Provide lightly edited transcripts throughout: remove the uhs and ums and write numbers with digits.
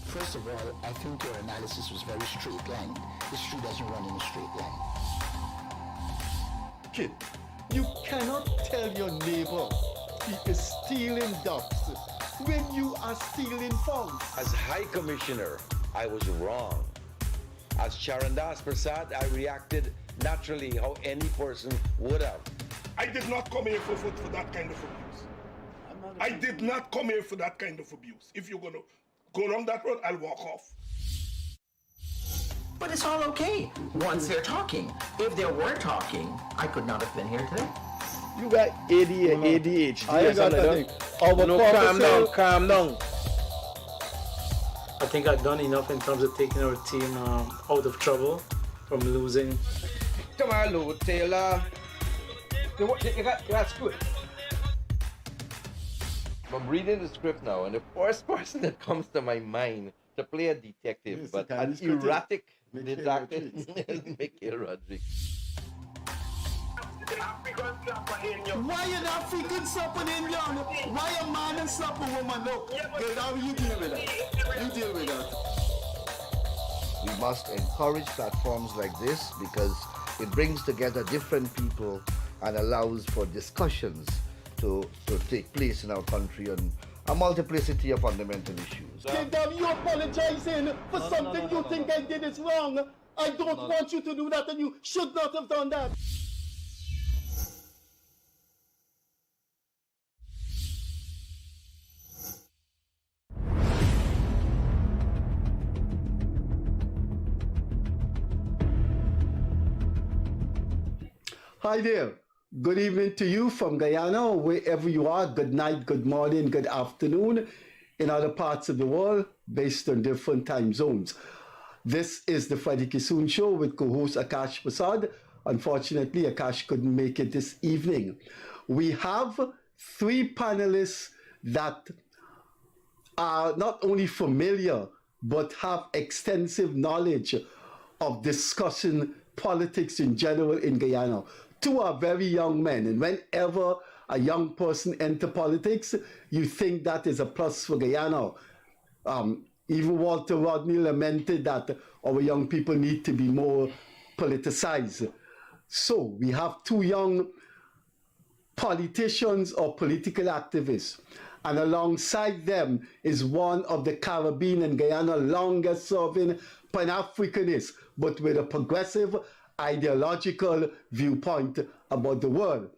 First of all, I think your analysis was very straight line. History doesn't run in a straight line. Kid, you cannot tell your neighbor he is stealing ducks when you are stealing funds. As High Commissioner, I was wrong. As Charandas Prasad, I reacted naturally how any person would have. I did not come here for that kind of abuse. I did not come here for that kind of abuse. If you're going to go down that road, I'll walk off. But it's all okay once they're talking. If they were talking, I could not have been here today. You got ADHD. I got calm down. I think I've done enough in terms of taking our team out of trouble from losing. Come on, Lou Taylor. You got screwed. I'm reading the script now, and the first person that comes to my mind to play a detective, Yes, but an an erratic detective, is Michael Rodriguez. Why an African slap an Indian? Why a man and slap a woman? Look, girl, how you deal with that? You deal with that. We must encourage platforms like this because it brings together different people and allows for discussions to take place in our country on a multiplicity of fundamental issues. Then you apologizing for something you think I did is wrong. I don't want you to do that, and you should not have done that. Hi there. Good evening to you from Guyana, wherever you are. Good night, good morning, good afternoon in other parts of the world based on different time zones. This is the Freddie Kissoon Show with co-host Akash Persaud. Unfortunately, Akash couldn't make it this evening. We have three panelists that are not only familiar, but have extensive knowledge of discussing politics in general in Guyana. Two are very young men, and whenever a young person enters politics, you think that is a plus for Guyana. Even Walter Rodney lamented that our young people need to be more politicized. So we have two young politicians or political activists, and alongside them is one of the Caribbean and Guyana longest serving Pan-Africanists, but with a progressive ideological viewpoint about the world.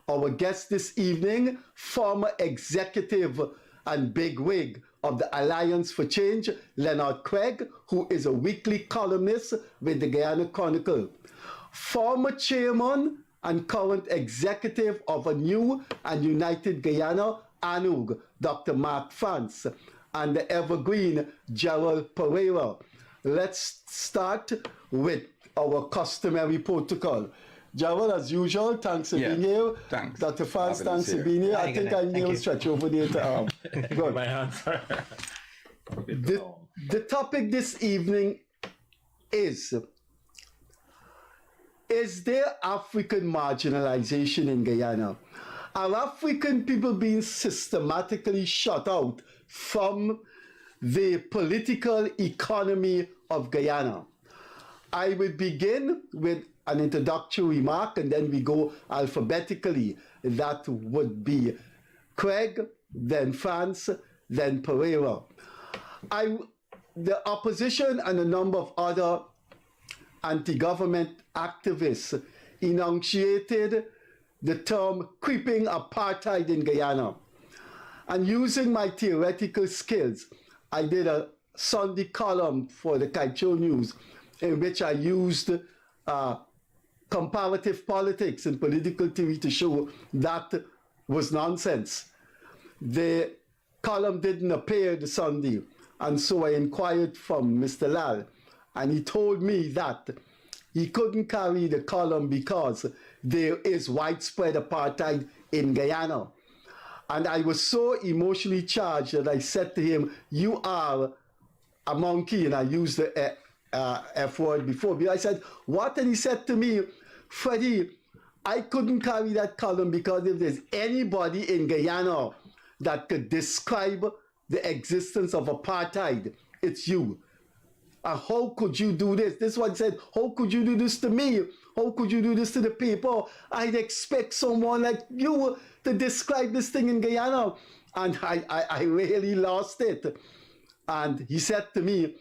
Our guest this evening, former executive and bigwig of the Alliance for Change, Leonard Craig, who is a weekly columnist with the Guyana Chronicle. Former chairman and current executive of a new and united Guyana, ANUG, Dr. Mark France, and the evergreen Gerald Perreira. Let's start with our customary protocol. Gerald, as usual, thanks for being here. Thanks. Dr. France, thanks for being here. I think I need to stretch over there to good. My hands. The topic this evening is there African marginalization in Guyana? Are African people being systematically shut out from the political economy of Guyana? I will begin with an introductory remark, and then we go alphabetically. That would be Craig, then France, then Perreira. The opposition and a number of other anti-government activists enunciated the term creeping apartheid in Guyana. And using my theoretical skills, I did a Sunday column for the Kaicho News in which I used comparative politics and political theory to show that was nonsense. The column didn't appear the Sunday, and so I inquired from Mr. Lal, and he told me that he couldn't carry the column because there is widespread apartheid in Guyana. And I was so emotionally charged that I said to him, "You are a monkey," and I used the F word before. I said, "What?" And he said to me, "Freddie, I couldn't carry that column because if there's anybody in Guyana that could describe the existence of apartheid, it's you. And how could you do this? This one said, how could you do this to me? How could you do this to the people? I'd expect someone like you to describe this thing in Guyana. And I really lost it. And he said to me,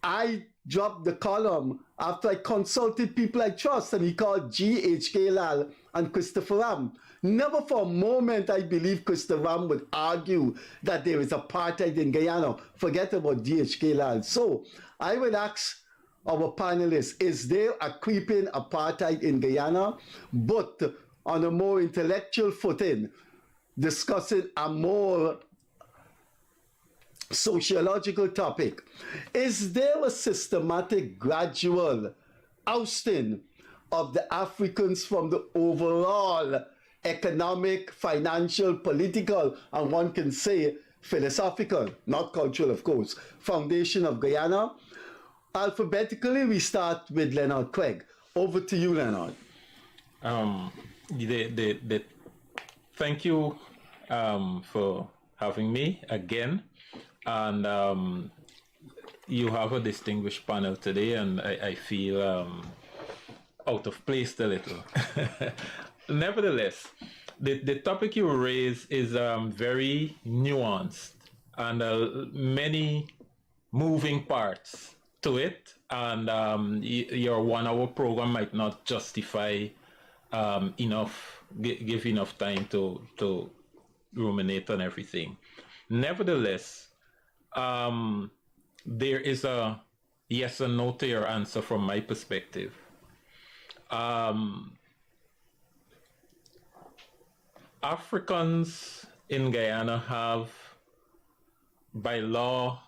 I dropped the column after I consulted people I trust, and he called G.H.K. Lal and Christopher Ram. Never for a moment I believe Christopher Ram would argue that there is apartheid in Guyana. Forget about G.H.K. Lal. So I would ask our panelists, is there a creeping apartheid in Guyana? But on a more intellectual footing, discussing a more sociological topic. Is there a systematic, gradual ousting of the Africans from the overall economic, financial, political, and one can say philosophical, not cultural, of course, foundation of Guyana? Alphabetically, we start with Leonard Craig. Over to you, Leonard. Thank you for having me again. And you have a distinguished panel today, and I feel out of place a little. Nevertheless, the topic you raise is very nuanced and many moving parts to it, and your 1 hour program might not justify give enough time to ruminate on everything. Nevertheless, there is a yes and no to your answer from my perspective. Africans in Guyana have, by law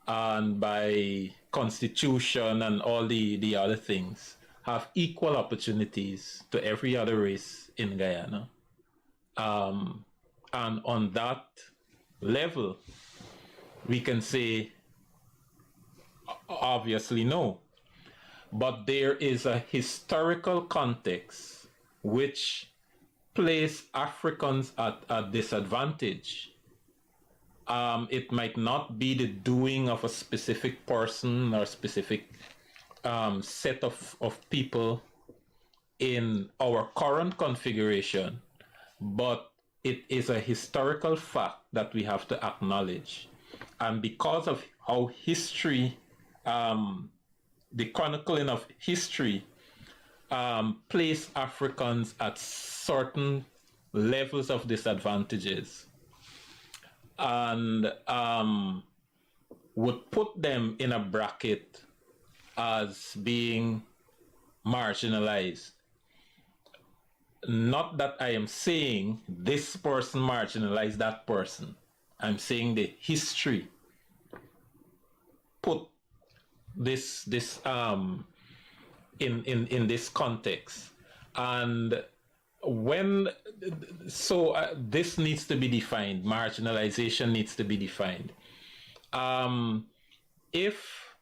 and by constitution and all the other things, have equal opportunities to every other race in Guyana. And on that level, we can say, obviously no. But there is a historical context which place Africans at a disadvantage. It might not be the doing of a specific person or specific set of people in our current configuration, but it is a historical fact that we have to acknowledge. And because of how history, the chronicling of history, place Africans at certain levels of disadvantages and would put them in a bracket as being marginalized. Not that I am saying this person marginalized that person. I'm saying the history put this in this context, and this needs to be defined. Marginalization needs to be defined. If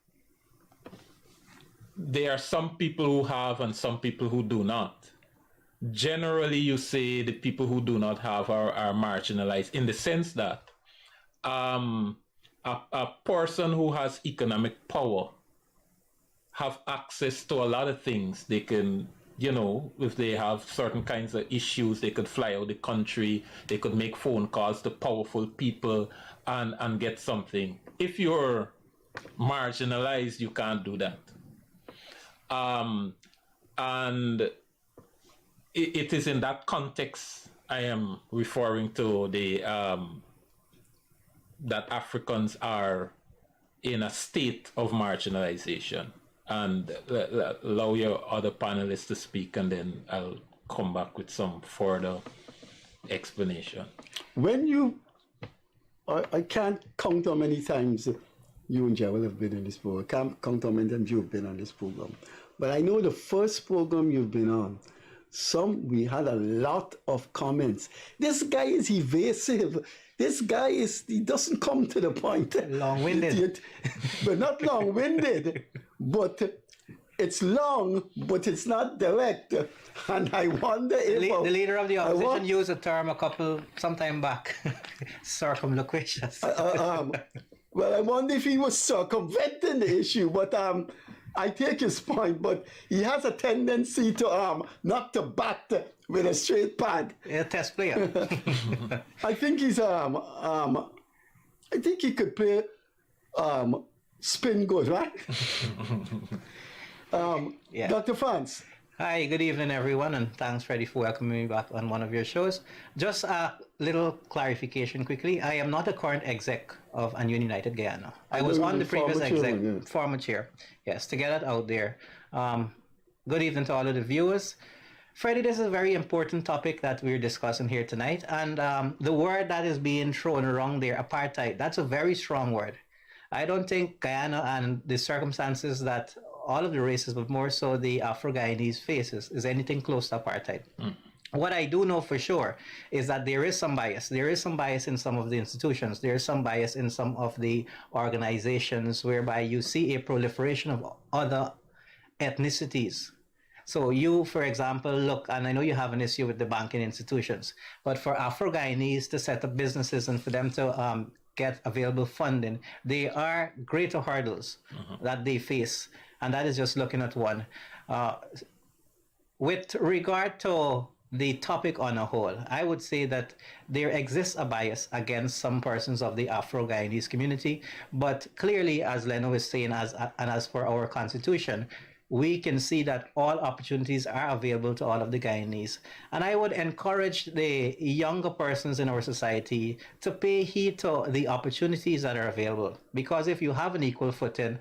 there are some people who have and some people who do not, generally you say the people who do not have are marginalized, in the sense that a person who has economic power have access to a lot of things. They can, if they have certain kinds of issues, they could fly out the country, they could make phone calls to powerful people and get something. If you're marginalized, you can't do that. And it is in that context I am referring to that Africans are in a state of marginalization. And allow your other panelists to speak, and then I'll come back with some further explanation. I can't count how many times you and Gerald have been in this program. I can't count how many times you've been on this program. But I know the first program you've been on, we had a lot of comments. This guy is evasive. This guy he doesn't come to the point. Long-winded. But not long-winded. But it's long, but it's not direct. And I wonder if The leader of the opposition used a term sometime back, circumloquicious. Well, I wonder if he was circumventing the issue, but I take his point, but he has a tendency to not to bat with a straight pad. A test player. I think he's I think he could play spin good, right? Yeah. Dr. France. Hi, good evening, everyone, and thanks, Freddie, for welcoming me back on one of your shows. Just a little clarification quickly. I am not a current exec of ANUG United Guyana. I was on the previous exec, former chair. Yes, to get that out there. Good evening to all of the viewers. Freddie, this is a very important topic that we're discussing here tonight, and the word that is being thrown around there, apartheid, that's a very strong word. I don't think Guyana and the circumstances that all of the races, but more so the Afro-Guyanese faces, is anything close to apartheid. What I do know for sure is that there is some bias. There is some bias in some of the institutions. There is some bias in some of the organizations whereby you see a proliferation of other ethnicities. So you, for example, look, and I know you have an issue with the banking institutions, but for Afro-Guyanese to set up businesses and for them to get available funding, there are greater hurdles that they face. And that is just looking at one. With regard to the topic on a whole, I would say that there exists a bias against some persons of the Afro-Guyanese community, but clearly, as Leno was saying, and as for our constitution, we can see that all opportunities are available to all of the Guyanese. And I would encourage the younger persons in our society to pay heed to the opportunities that are available. Because if you have an equal footing,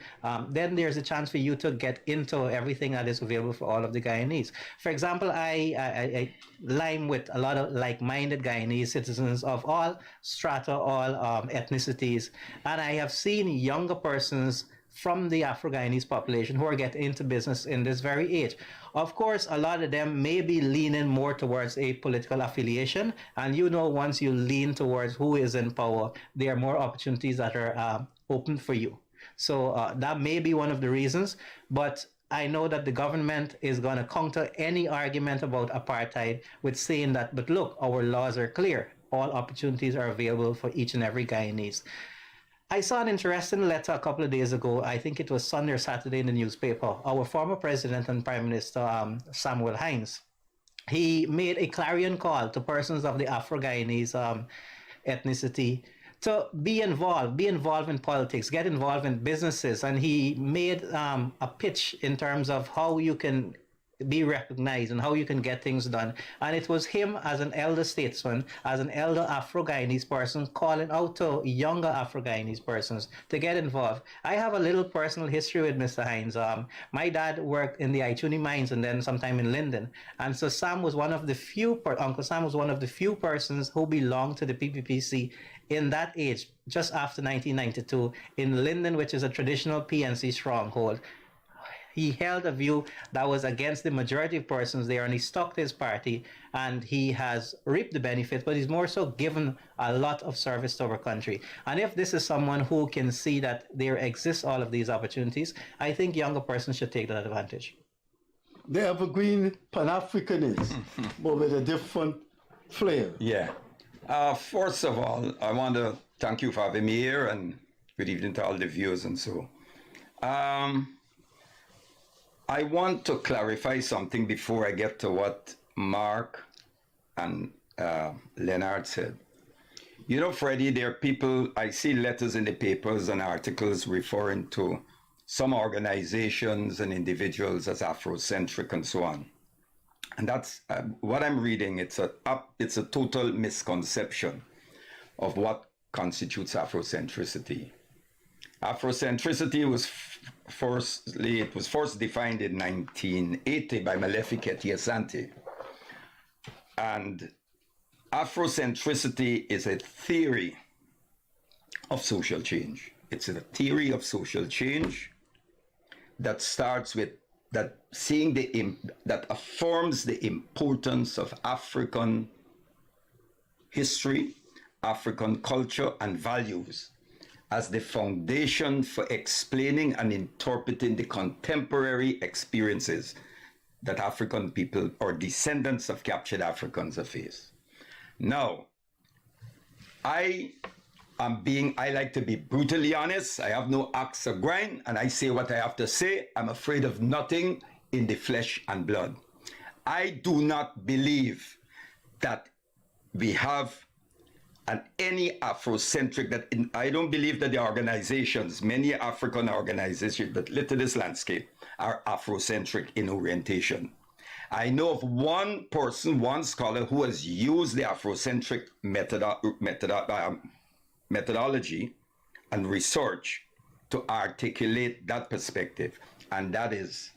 then there's a chance for you to get into everything that is available for all of the Guyanese. For example, I lime with a lot of like-minded Guyanese citizens of all strata, all ethnicities. And I have seen younger persons from the Afro-Guyanese population who are getting into business in this very age. Of course, a lot of them may be leaning more towards a political affiliation. And you know, once you lean towards who is in power, there are more opportunities that are open for you. So that may be one of the reasons. But I know that the government is going to counter any argument about apartheid with saying that, but look, our laws are clear. All opportunities are available for each and every Guyanese. I saw an interesting letter a couple of days ago. I think it was Sunday or Saturday in the newspaper. Our former president and Prime Minister, Samuel Hines, he made a clarion call to persons of the Afro-Guyanese ethnicity to be involved in politics, get involved in businesses. And he made a pitch in terms of how you can be recognized and how you can get things done. And it was him as an elder statesman, as an elder Afro-Guyanese person, calling out to younger Afro-Guyanese persons to get involved. I have a little personal history with Mr. Hines. My dad worked in the Ituni mines and then sometime in Linden. And so Sam was one of the few, Uncle Sam was one of the few persons who belonged to the PPPC in that age, just after 1992, in Linden, which is a traditional PNC stronghold. He held a view that was against the majority of persons there, and he stuck to his party, and he has reaped the benefits, but he's more so given a lot of service to our country. And if this is someone who can see that there exists all of these opportunities, I think younger persons should take that advantage. They have a green Pan-Africanist, but with a different flair. Yeah. First of all, I want to thank you for having me here, and good evening to all the viewers and so. I want to clarify something before I get to what Mark and Leonard said. You know, Freddie, there are people, I see letters in the papers and articles referring to some organizations and individuals as Afrocentric and so on. And that's what I'm reading. It's a total misconception of what constitutes Afrocentricity. Afrocentricity was first defined in 1980 by Malefi Asante. And Afrocentricity is a theory of social change. It's a theory of social change that starts with that affirms the importance of African history, African culture and values, as the foundation for explaining and interpreting the contemporary experiences that African people or descendants of captured Africans have faced. Now, I like to be brutally honest. I have no axe to grind, and I say what I have to say. I'm afraid of nothing in the flesh and blood. I do not believe that we have any Afrocentric, I don't believe that the organizations, many African organizations that litter this landscape, are Afrocentric in orientation. I know of one person, one scholar, who has used the Afrocentric methodology and research to articulate that perspective, and that is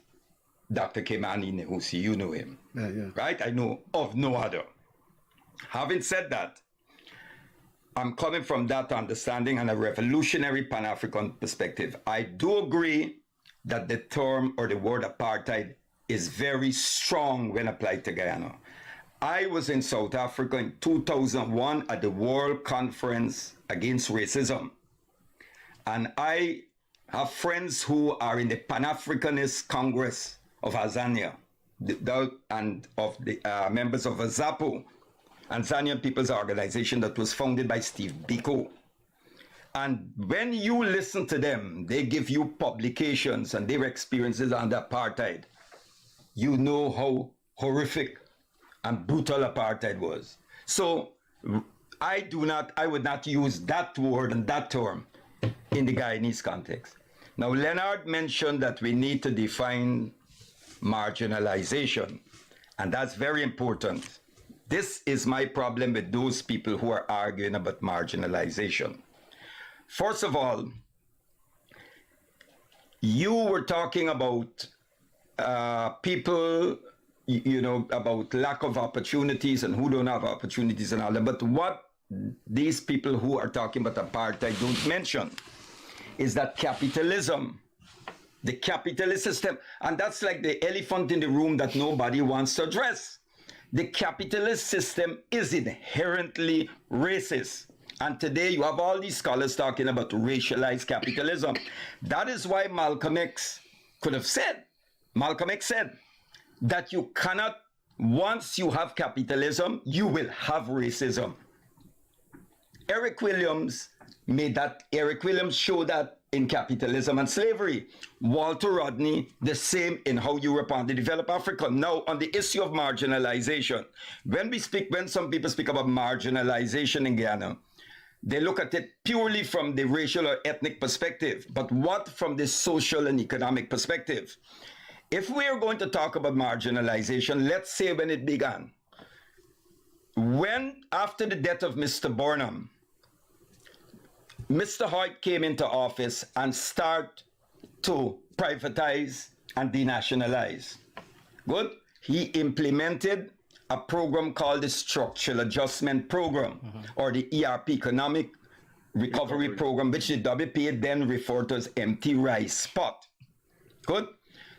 Dr. Kemani Nehusi. You know him, right? I know of no other. Having said that, I'm coming from that understanding and a revolutionary Pan-African perspective. I do agree that the term or the word apartheid is very strong when applied to Guyana. I was in South Africa in 2001 at the World Conference Against Racism. And I have friends who are in the Pan-Africanist Congress of Azania and of the members of AZAPO, Tanzanian People's Organization, that was founded by Steve Biko. And when you listen to them, they give you publications and their experiences under apartheid. You know how horrific and brutal apartheid was. So I would not use that word and that term in the Guyanese context. Now, Leonard mentioned that we need to define marginalization, and that's very important. This is my problem with those people who are arguing about marginalization. First of all, you were talking about people, about lack of opportunities and who don't have opportunities and all that. But what these people who are talking about apartheid don't mention is that capitalism, the capitalist system, and that's like the elephant in the room that nobody wants to address. The capitalist system is inherently racist. And today you have all these scholars talking about racialized capitalism. That is why Malcolm X said that you cannot, once you have capitalism, you will have racism. Eric Williams showed that in Capitalism and Slavery. Walter Rodney, the same in How Europe Underdeveloped Africa. Now, on the issue of marginalization, when some people speak about marginalization in Guyana, they look at it purely from the racial or ethnic perspective, but what from the social and economic perspective? If we are going to talk about marginalization, let's say when it began. When, after the death of Mr. Burnham, Mr. Hoyt came into office and started to privatize and denationalize. Good? He implemented a program called the Structural Adjustment Program, or the ERP, Economic Recovery Program, which the WPA then referred to as empty rice pot. Good?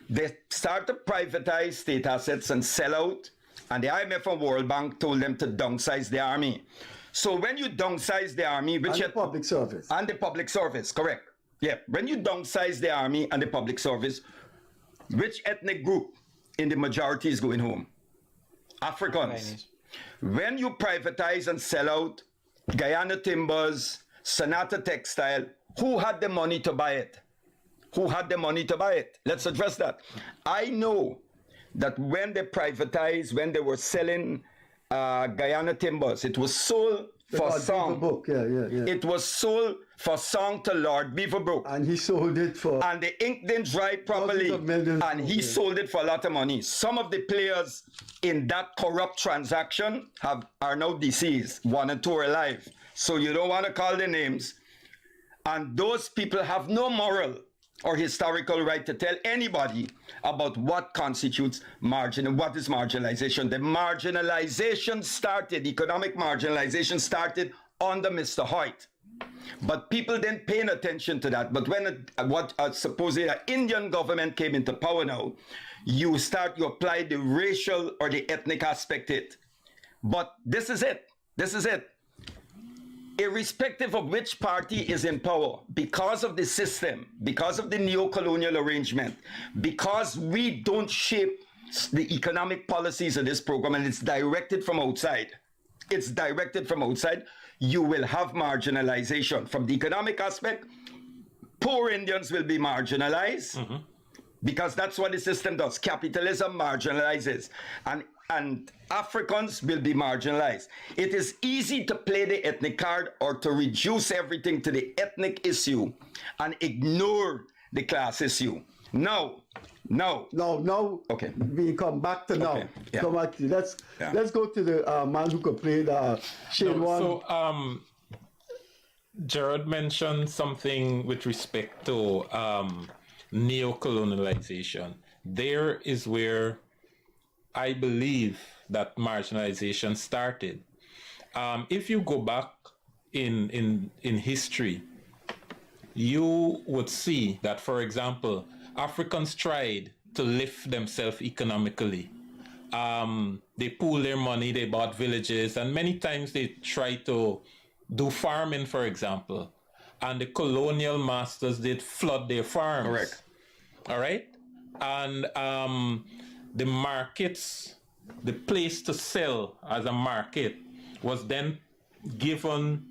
They started to privatize state assets and sell out, and the IMF and World Bank told them to downsize the army. So when you downsize the army, which and the public service. And the public service, correct. Yeah, when you downsize the army and the public service, which ethnic group in the majority is going home? Africans. When you privatize and sell out Guyana Timbers, Sonata Textile, who had the money to buy it? Who had the money to buy it? Let's address that. I know that when they privatized, when they were selling Guyana Timbers, it was sold for song. It was sold for song to Lord Beaverbrook. And he sold it for... And the ink didn't dry properly. And he sold it for a lot of money. Some of the players in that corrupt transaction are now deceased. 1 and 2 are alive. So you don't want to call their names. And those people have no moral or historical right to tell anybody about what constitutes what is marginalization. The marginalization started, economic marginalization started under Mr. Hoyt. But people didn't pay attention to that. But when supposedly an Indian government came into power now, you apply the racial or the ethnic aspect to it. But this is it. irrespective of which party is in power, because of the system, because of the neo-colonial arrangement, because we don't shape the economic policies of this program and it's directed from outside, you will have marginalization. From the economic aspect, poor Indians will be marginalized because that's what the system does. Capitalism marginalizes, and Africans will be marginalized. It is easy to play the ethnic card or to reduce everything to the ethnic issue and ignore the class issue. No. Okay. We come back to now. Okay. Yeah. Come back to, let's go to the man who could play the Shane one. So Gerald mentioned something with respect to neo-colonialization. There is where I believe that marginalization started. If you go back in history, you would see that, for example, Africans tried to lift themselves economically. They pooled their money, they bought villages, and many times they tried to do farming, for example. And the colonial masters did flood their farms. Correct. All right? And the markets, the place to sell as a market was then given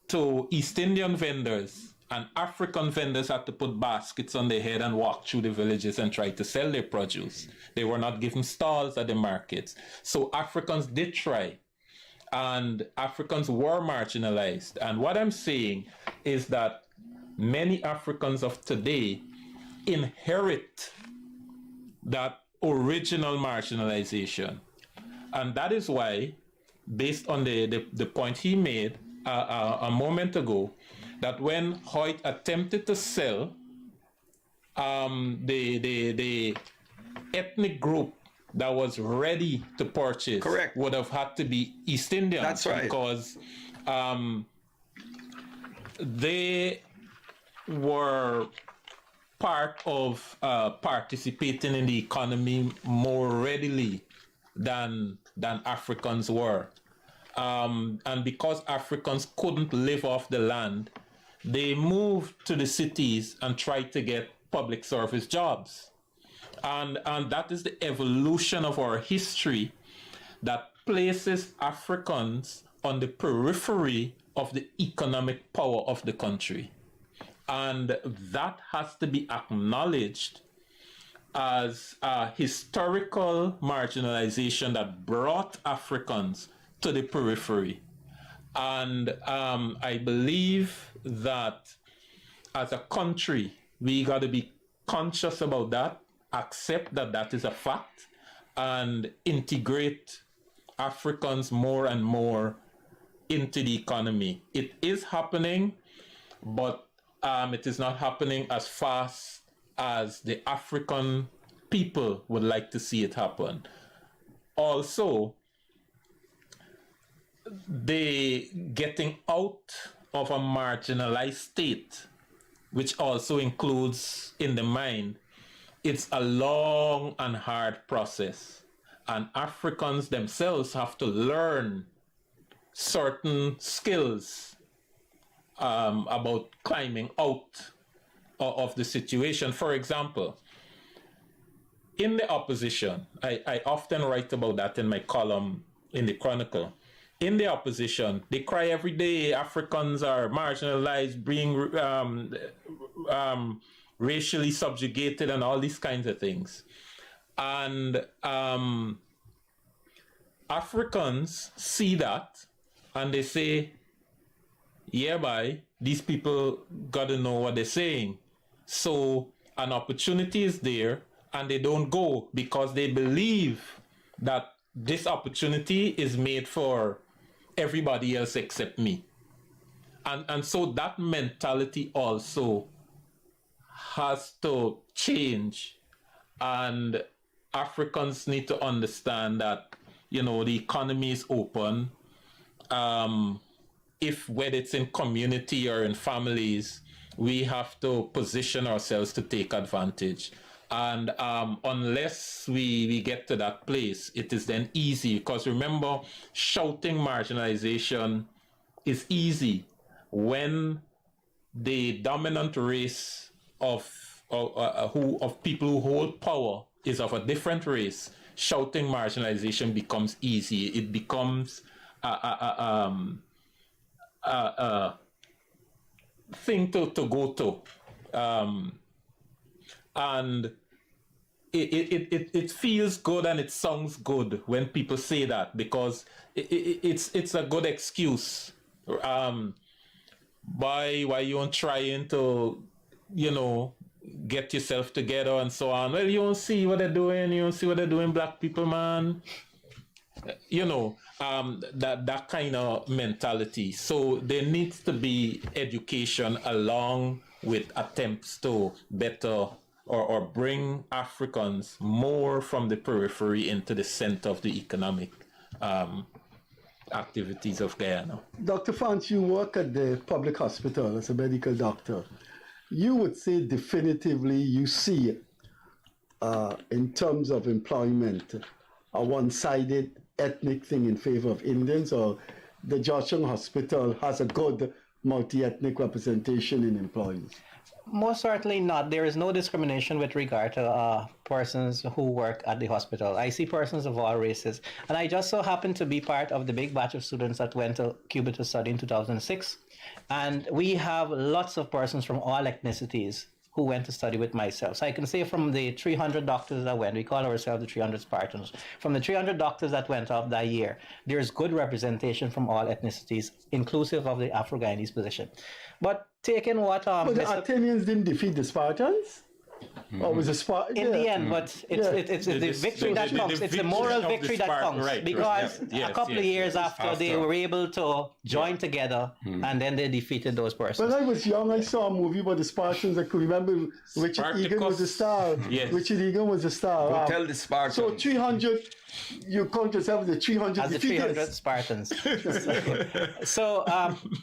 to East Indian vendors, and African vendors had to put baskets on their head and walk through the villages and try to sell their produce. They were not given stalls at the markets. So Africans did try, and Africans were marginalized. And what I'm saying is that many Africans of today inherit that original marginalization. And that is why, based on the point he made a moment ago, that when Hoyt attempted to sell, the ethnic group that was ready to purchase would have had to be East Indians. That's right. Because they were part of participating in the economy more readily than Africans were. And because Africans couldn't live off the land, they moved to the cities and tried to get public service jobs. And that is the evolution of our history that places Africans on the periphery of the economic power of the country. And that has to be acknowledged as a historical marginalization that brought Africans to the periphery. And I believe that as a country, we got to be conscious about that, accept that that is a fact, and integrate Africans more and more into the economy. It is happening, but it is not happening as fast as the African people would like to see it happen. Also, the getting out of a marginalized state, which also includes in the mind, it's a long and hard process. And Africans themselves have to learn certain skills about climbing out of the situation. For example, in the opposition, I often write about that in my column in the Chronicle. In the opposition, they cry every day, Africans are marginalized, being racially subjugated and all these kinds of things. And Africans see that and they say, yeah, bye, these people got to know what they're saying. So an opportunity is there and they don't go because they believe that this opportunity is made for everybody else except me. And so that mentality also has to change. And Africans need to understand that, you know, the economy is open. Whether it's in community or in families, we have to position ourselves to take advantage. And unless we get to that place, it is then easy. Because remember, shouting marginalization is easy. when the dominant race of people who hold power is of a different race, shouting marginalization becomes easy. It becomes a thing to go to, and it feels good and it sounds good when people say that, because it's a good excuse. Why you aren't trying to, get yourself together and so on? Well, you don't see what they're doing. You don't see what they're doing, black people, man. That kind of mentality. So there needs to be education along with attempts to better or bring Africans more from the periphery into the center of the economic activities of Guyana. Dr. France, you work at the public hospital as a medical doctor. You would say definitively you see, in terms of employment, a one-sided ethnic thing in favor of Indians, or the Georgetown Hospital has a good multi-ethnic representation in employees? Most certainly not. There is no discrimination with regard to persons who work at the hospital. I see persons of all races. And I just so happen to be part of the big batch of students that went to Cuba to study in 2006. And we have lots of persons from all ethnicities who went to study with myself. So I can say from the 300 doctors that went, we call ourselves the 300 Spartans. From the 300 doctors that went up that year, there's good representation from all ethnicities, inclusive of the Afro-Guyanese position. But taking what... But the Athenians didn't defeat the Spartans? Or was it in the end, but it's the victory that counts. It's the moral victory that counts, right, because a couple of years after they were able to join together, and then they defeated those persons. When I was young, I saw a movie about the Spartans. I could remember Richard Egan was the star. Yes. Richard Egan was the star. Tell the Spartans. So 300, you count yourself as the 300 as the 300 Spartans. So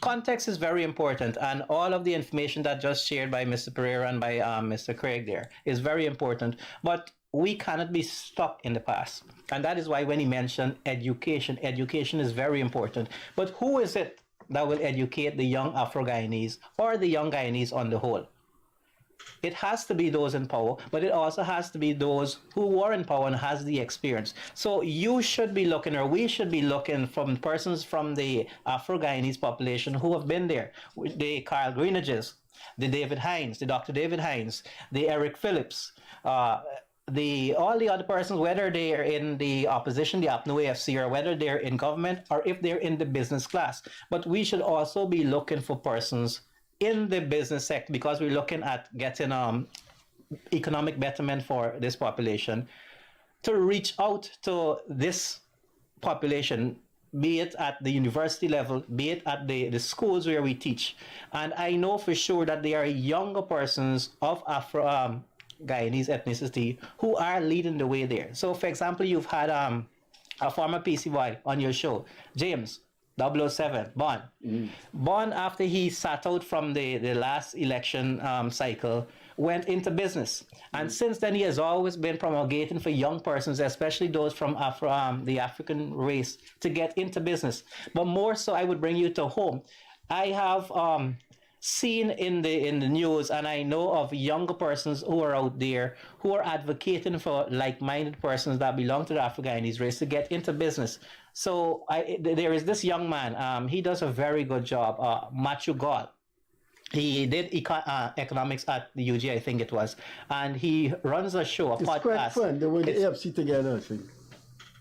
context is very important, and all of the information that just shared by Mr. Perreira and by Mr. Craig there is very important, but we cannot be stuck in the past. And that is why when he mentioned education is very important. But who is it that will educate the young Afro-Guyanese or the young Guyanese on the whole? It has to be those in power, but it also has to be those who were in power and has the experience. So you should be looking, or we should be looking, from persons from the Afro-Guyanese population who have been there. The Carl Greenidges, the David Hines, the Dr. David Hines, the Eric Phillips, all the other persons, whether they're in the opposition, the APNU AFC, or whether they're in government, or if they're in the business class. But we should also be looking for persons in the business sector, because we're looking at getting economic betterment for this population, to reach out to this population, be it at the university level, be it at the schools where we teach. And I know for sure that there are younger persons of Afro-Guyanese ethnicity who are leading the way there. So, for example, you've had a former PCY on your show, James 007, Bon. Bon, after he sat out from the last election cycle, went into business. And since then, he has always been promulgating for young persons, especially those from the African race, to get into business. But more so, I would bring you to home. I have seen in the news, and I know of younger persons who are out there who are advocating for like-minded persons that belong to the Afro-Guyanese race to get into business. So there is this young man, he does a very good job, Matthew Gall. He did economics at the UG, I think it was, and he runs a show, a podcast. Friend. They were in the AFC together, I think.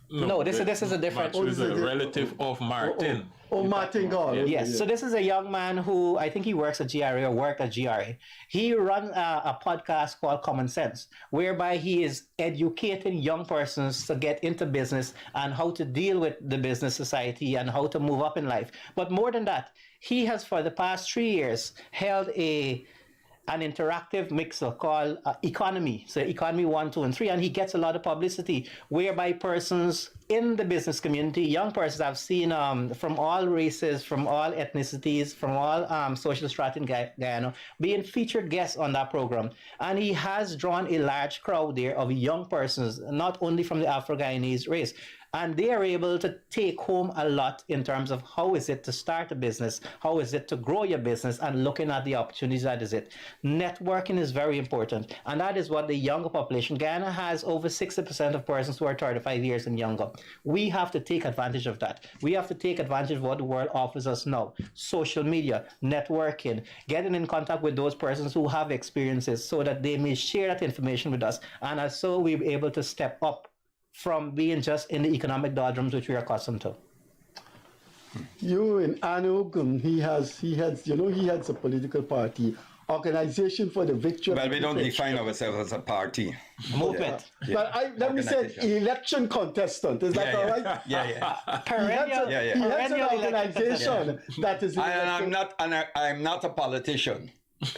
No, this is a different... Matthew is a relative of Martin. Martin Gall. Yes, so this is a young man who, I think he works at GRA or worked at GRA. He runs a podcast called Common Sense, whereby he is educating young persons to get into business and how to deal with the business society and how to move up in life. But more than that, he has for the past 3 years held an interactive mixer called Economy. So Economy 1, 2, and 3, and he gets a lot of publicity, whereby persons in the business community, young persons I've seen from all races, from all ethnicities, from all social strata in Guyana, being featured guests on that program. And he has drawn a large crowd there of young persons, not only from the Afro-Guyanese race. And they are able to take home a lot in terms of how is it to start a business, how is it to grow your business, and looking at the opportunities that is it. Networking is very important, and that is what the younger population. Guyana has over 60% of persons who are 35 years and younger. We have to take advantage of that. We have to take advantage of what the world offers us now. Social media, networking, getting in contact with those persons who have experiences so that they may share that information with us, and as so we're able to step up from being just in the economic doldrums which we are accustomed to. You in ANUG, he has a political party, Organization for the Victory. Well, we don't define ourselves as a party. Movement. Yeah. But let me say, election contestant. Is that all right? Yeah. He has an organization that is. I'm not a politician.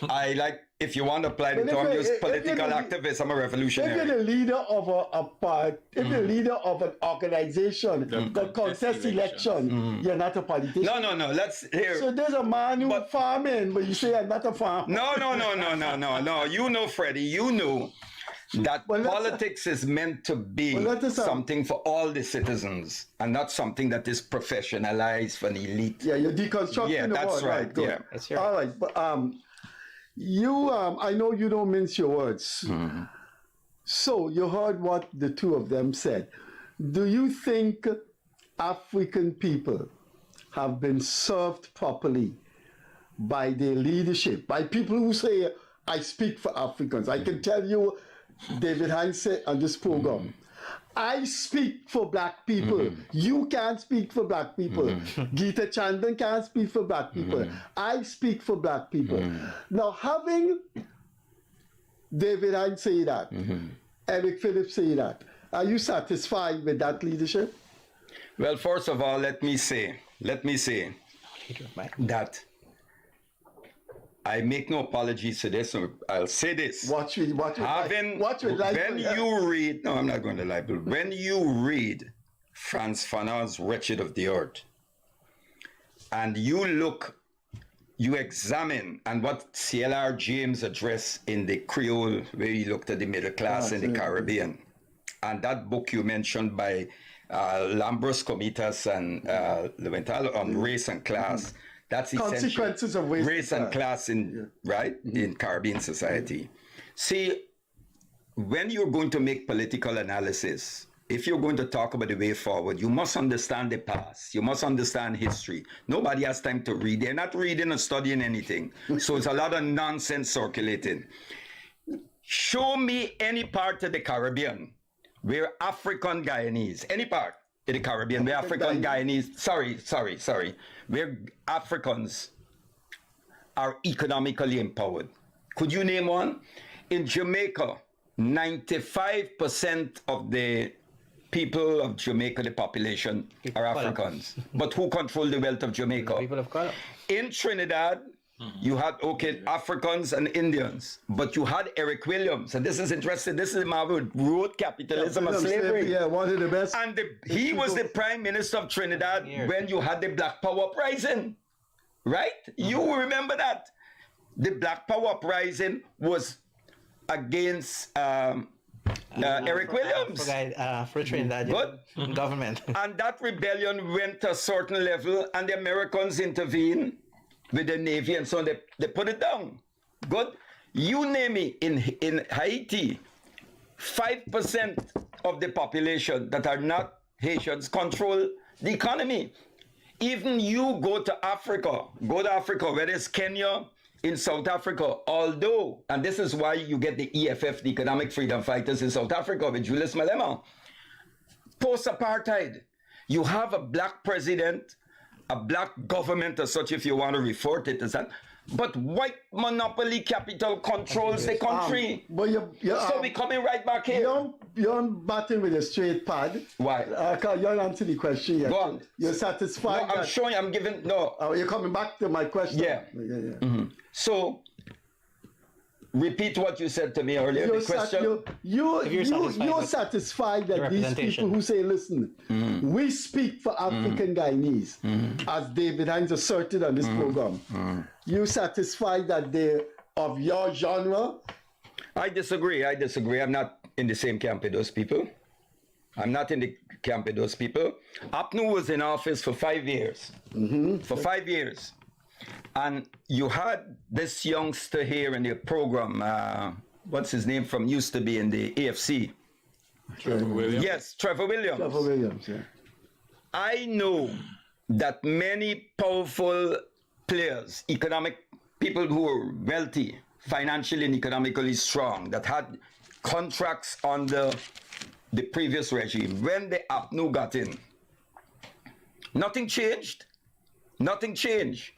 I like, if you want to apply the term, use political activist. I'm a revolutionary. If you're the leader of a party, if you're the leader of an organization that contests election, you're not a politician. No. Let's hear. So there's a man who's farming, but you say I'm not a farmer. No. You know, Freddie, you know that politics is meant to be something for all the citizens and not something that is professionalized for the elite. Yeah, you're deconstructing the that's word. right. Good. Yeah, that's right. All right, but you, I know you don't mince your words. So you heard what the two of them said. Do you think African people have been served properly by their leadership, by people who say, I speak for Africans? I can tell you, David Hines said on this program, I speak for black people. You can't speak for black people. Geeta Chandan can't speak for black people. I speak for black people. Now, having David Hines say that, Eric Phillips say that, are you satisfied with that leadership? Well, first of all, let me say that I make no apologies to this. I'll say this. When you read, no, I'm not going to lie, but when you read Frantz Fanon's Wretched of the Earth, and you examine, and what C.L.R. James addressed in the Creole, where he looked at the middle class in the Caribbean, and that book you mentioned by Lambros Comitas and Levental on race and class, that's consequences of race and class in in Caribbean society. See, when you're going to make political analysis, if you're going to talk about the way forward, you must understand the past. You must understand history. Nobody has time to read. They're not reading or studying anything. So it's a lot of nonsense circulating. Show me any part of the Caribbean where African Guyanese, any part in the Caribbean where African Guyanese, sorry, where Africans are economically empowered. Could you name one? In Jamaica, 95% of the people of Jamaica, the population, are Africans. But who control the wealth of Jamaica? People of color. In Trinidad, you had, Africans and Indians, but you had Eric Williams, and this is interesting. This is the man who wrote Capitalism and Slavery. Yeah, one of the best. And he was the Prime Minister of Trinidad when you had the Black Power Uprising, right? You remember that? The Black Power Uprising was against Eric Williams. For Trinidad government. And that rebellion went to a certain level, and the Americans intervened with the Navy, and so they put it down. Good. You name it, in Haiti, 5% of the population that are not Haitians control the economy. Even you go to Africa, whether it's Kenya, in South Africa, although, and this is why you get the EFF, the Economic Freedom Fighters in South Africa with Julius Malema. Post-apartheid, you have a black president, a black government as such, if you want to refer to it as that, but white monopoly capital controls the country. But so we're coming right back here. You're batting with a straight pad. Why? You'll answer the question yet. Go on. You're satisfied? No, I'm showing, I'm giving, no. Oh, you're coming back to my question. Yeah. So, repeat what you said to me earlier. You're satisfied that these people who say, listen, we speak for African Guyanese, as David Hines asserted on this program. You satisfied that they're of your genre? I disagree. I'm not in the same camp with those people. I'm not in the camp with those people. ANUG was in office for 5 years. For 5 years. And you had this youngster here in the program, what's his name from, used to be in the AFC. Trevor Williams. Yes, Trevor Williams. Trevor Williams, yeah. I know that many powerful players, economic people who were wealthy, financially and economically strong, that had contracts under the previous regime, when the ANUG got in, nothing changed. Nothing changed.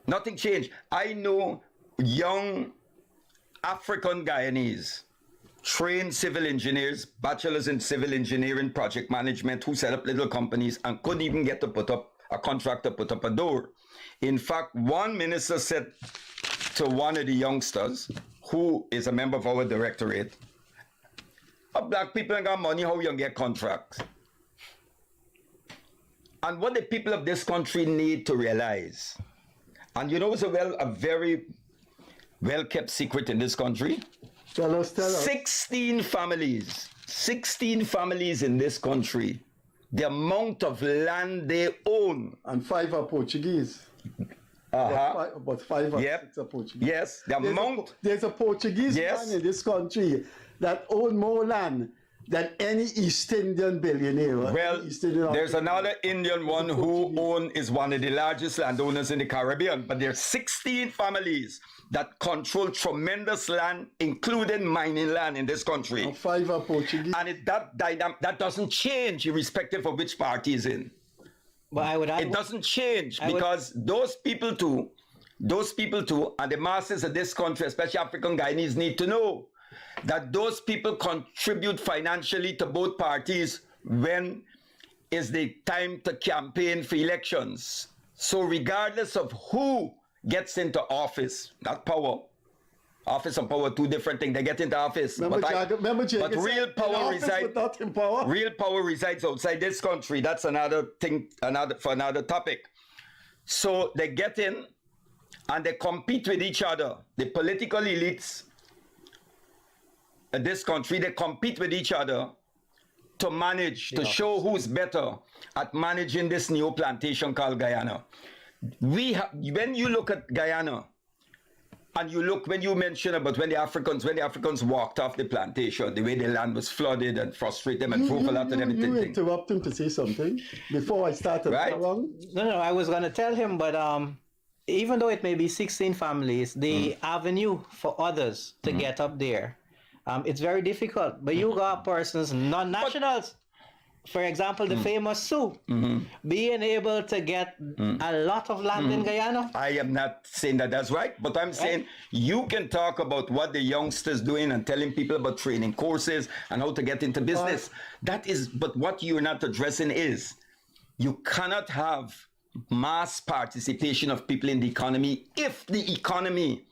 Nothing changed. I know young African Guyanese, trained civil engineers, bachelors in civil engineering, project management, who set up little companies and couldn't even get to put up a contractor, put up a door. In fact, one minister said to one of the youngsters, who is a member of our directorate, black people ain't got money, how you get contracts? And what the people of this country need to realize, and you know it's a very well-kept secret in this country. Tell us. 16 families in this country, the amount of land they own. And 5 are Portuguese. But 5 or 6 are Portuguese. Yes, there's a Portuguese man in this country that own more land than any East Indian billionaire. Well, there's another Indian one who is one of the largest landowners in the Caribbean, but there's 16 families that control tremendous land, including mining land in this country. And 5 are Portuguese. And that doesn't change irrespective of which party is in. But it doesn't change because those people too, and the masses of this country, especially African Guyanese, need to know that those people contribute financially to both parties when is the time to campaign for elections. So regardless of who gets into office, not power. Office and power, two different things. They get into office. But real power resides outside this country. That's another thing, for another topic. So they get in and they compete with each other. The political elites in this country, they compete with each other to manage, to show who's better at managing this new plantation called Guyana. When you look at Guyana, and when you mention about when the Africans walked off the plantation, the way the land was flooded and frustrated them and drove a lot of them. You interrupt him to say something before I started. Right? No, I was going to tell him, but even though it may be 16 families, the avenue for others to get up there, it's very difficult. But you got persons, non-nationals. For example, the famous Sioux, being able to get a lot of land in Guyana. I am not saying that that's right, but I'm saying you can talk about what the youngsters doing and telling people about training courses and how to get into business. But what you're not addressing is you cannot have mass participation of people in the economy if the economy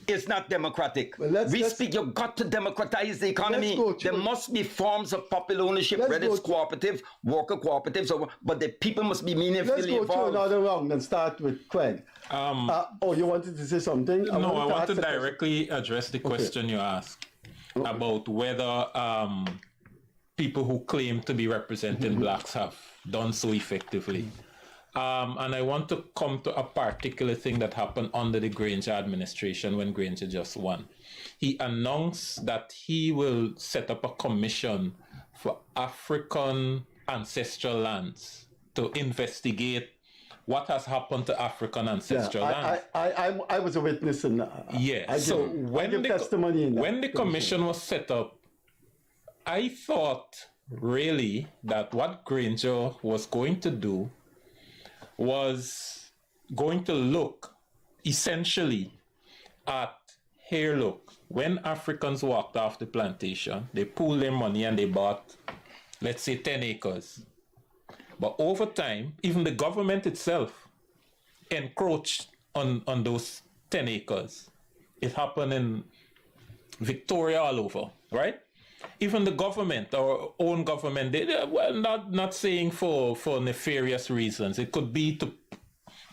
is not democratic. You've got to democratize the economy. There must be forms of popular ownership, whether it's cooperative, worker cooperatives, but the people must be meaningfully involved. Let's go to another round and start with Craig. You wanted to say something? I want to directly address the question you asked about whether people who claim to be representing blacks have done so effectively. And I want to come to a particular thing that happened under the Granger administration when Granger just won. He announced that he will set up a commission for African ancestral lands to investigate what has happened to African ancestral lands. I was a witness in that. When the commission was set up, I thought really that what Granger was going to do was going to look essentially at, here look, when Africans walked off the plantation, they pooled their money and they bought, let's say, 10 acres. But over time, even the government itself encroached on those 10 acres. It happened in Victoria all over, right? Even the government, our own government, not saying for nefarious reasons. It could be to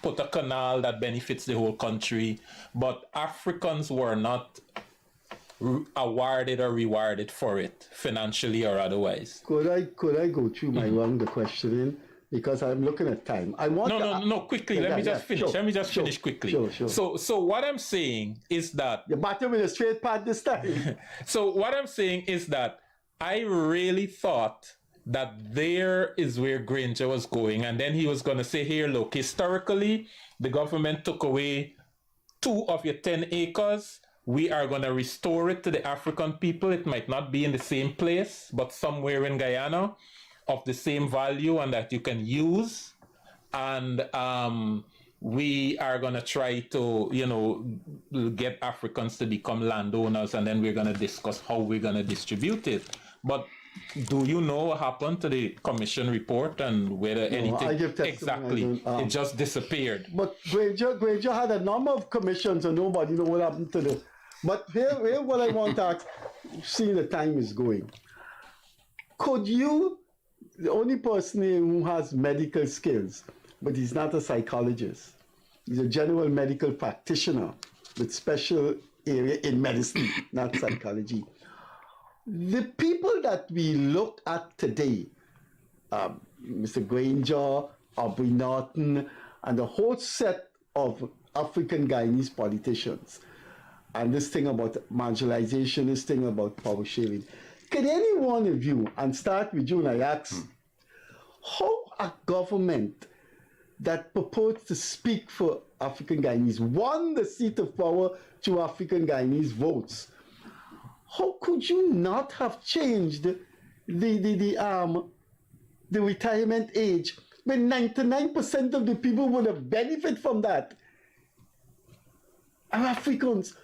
put a canal that benefits the whole country, but Africans were not awarded or rewarded for it, financially or otherwise. Could I go through my round of questioning? Because I'm looking at time. I want No, quickly. Let me just finish. Let me just finish quickly. Sure. So what I'm saying is that you're battling with a straight path this time. So what I'm saying is that I really thought that there is where Granger was going, and then he was going to say, here, look, historically, the government took away 2 of your 10 acres. We are going to restore it to the African people. It might not be in the same place, but somewhere in Guyana of the same value and that you can use. And we are going to try to, get Africans to become landowners, and then we're going to discuss how we're going to distribute it. But do you know what happened to the commission report and whether anything exactly it just disappeared? But Granger had a number of commissions and nobody know what happened to them. But here what I want to ask, seeing the time is going, could you, the only person here who has medical skills, but he's not a psychologist, he's a general medical practitioner with special area in medicine, not psychology. The people that we look at today, Mr. Granger, Aubrey Norton, and a whole set of African Guyanese politicians, and this thing about marginalization, this thing about power sharing, can any one of you, and start with you, and I ask, how a government that purports to speak for African Guyanese won the seat of power through African Guyanese votes? How could you not have changed the retirement age when 99% of the people would have benefited from that are Africans?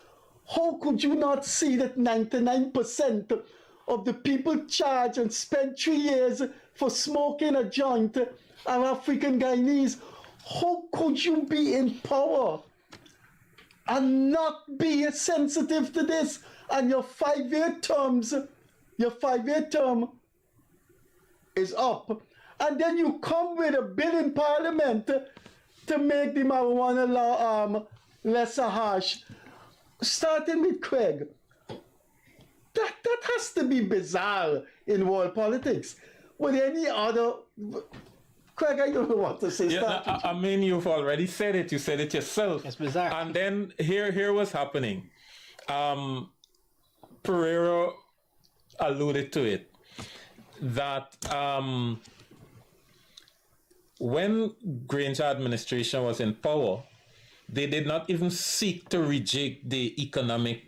How could you not see that 99% of the people charged and spent 3 years for smoking a joint are African Guyanese? How could you be in power and not be sensitive to this? And your 5-year terms, your 5-year term is up. And then you come with a bill in Parliament to make the marijuana law lesser harsh. Starting with Craig. That has to be bizarre in world politics. With any other... Craig, I don't know what to say. I mean, you've already said it. You said it yourself. It's bizarre. And then here was happening. Perreira alluded to it, that when Granger administration was in power, they did not even seek to rejig the economic,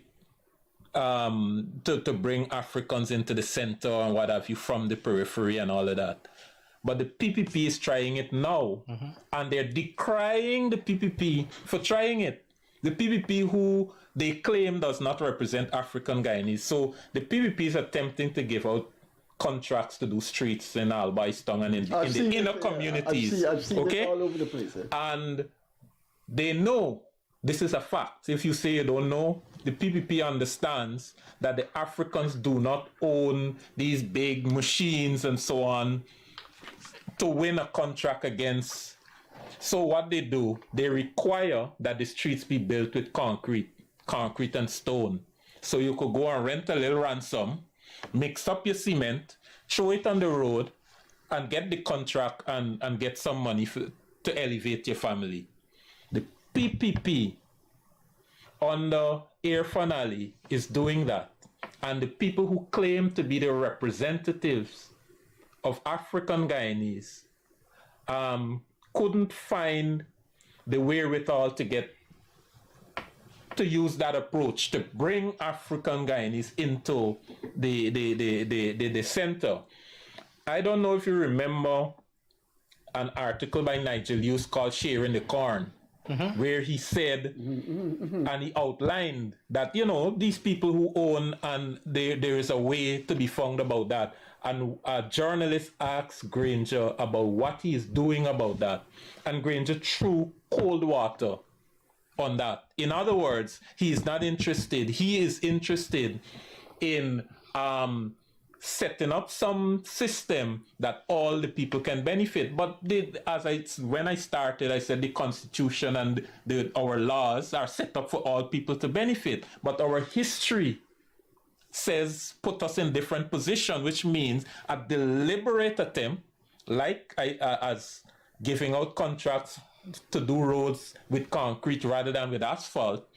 to bring Africans into the center and what have you from the periphery and all of that. But the PPP is trying it now, and they're decrying the PPP for trying it. The PPP who they claim does not represent African Guyanese. So the PPP is attempting to give out contracts to do streets in Albaistong and in the inner communities. I've seen it all over the place. And they know this is a fact. If you say you don't know, the PPP understands that the Africans do not own these big machines and so on to win a contract against. So what they do, they require that the streets be built with concrete and stone. So you could go and rent a little ransom, mix up your cement, throw it on the road, and get the contract and get some money to elevate your family. The PPP under Air Finale is doing that. And the people who claim to be the representatives of African Guyanese couldn't find the wherewithal to use that approach to bring African Guyanese into the center. I don't know if you remember an article by Nigel Hughes called Sharing the Corn, where he said, and he outlined that, these people who own, and there is a way to be found about that. And a journalist asked Granger about what he is doing about that. And Granger threw cold water on that. In other words, he is not interested. He is interested in setting up some system that all the people can benefit. But when I started, I said the Constitution and our laws are set up for all people to benefit. But our history put us in different position, which means a deliberate attempt, like as giving out contracts to do roads with concrete rather than with asphalt.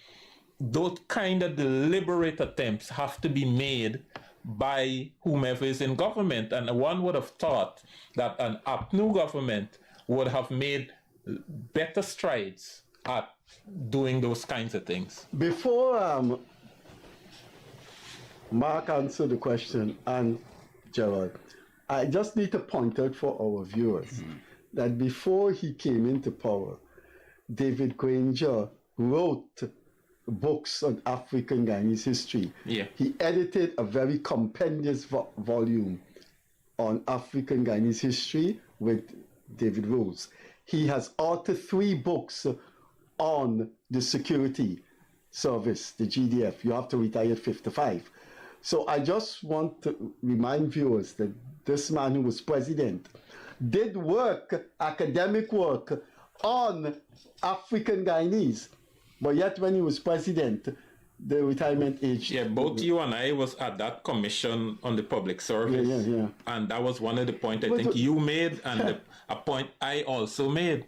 Those kind of deliberate attempts have to be made by whomever is in government. And one would have thought that an ANUG government would have made better strides at doing those kinds of things. Before Mark answered the question, and Gerald, I just need to point out for our viewers that before he came into power, David Granger wrote books on African Guyanese history. Yeah. He edited a very compendious volume on African Guyanese history with David Rose. He has authored 3 books on the security service, the GDF. You have to retire at 55. So I just want to remind viewers that this man who was president did work, academic work, on African Guyanese. But yet when he was president, the retirement age... Yeah, both you and I was at that commission on the public service. Yeah. And that was one of the points I think you made, and a point I also made.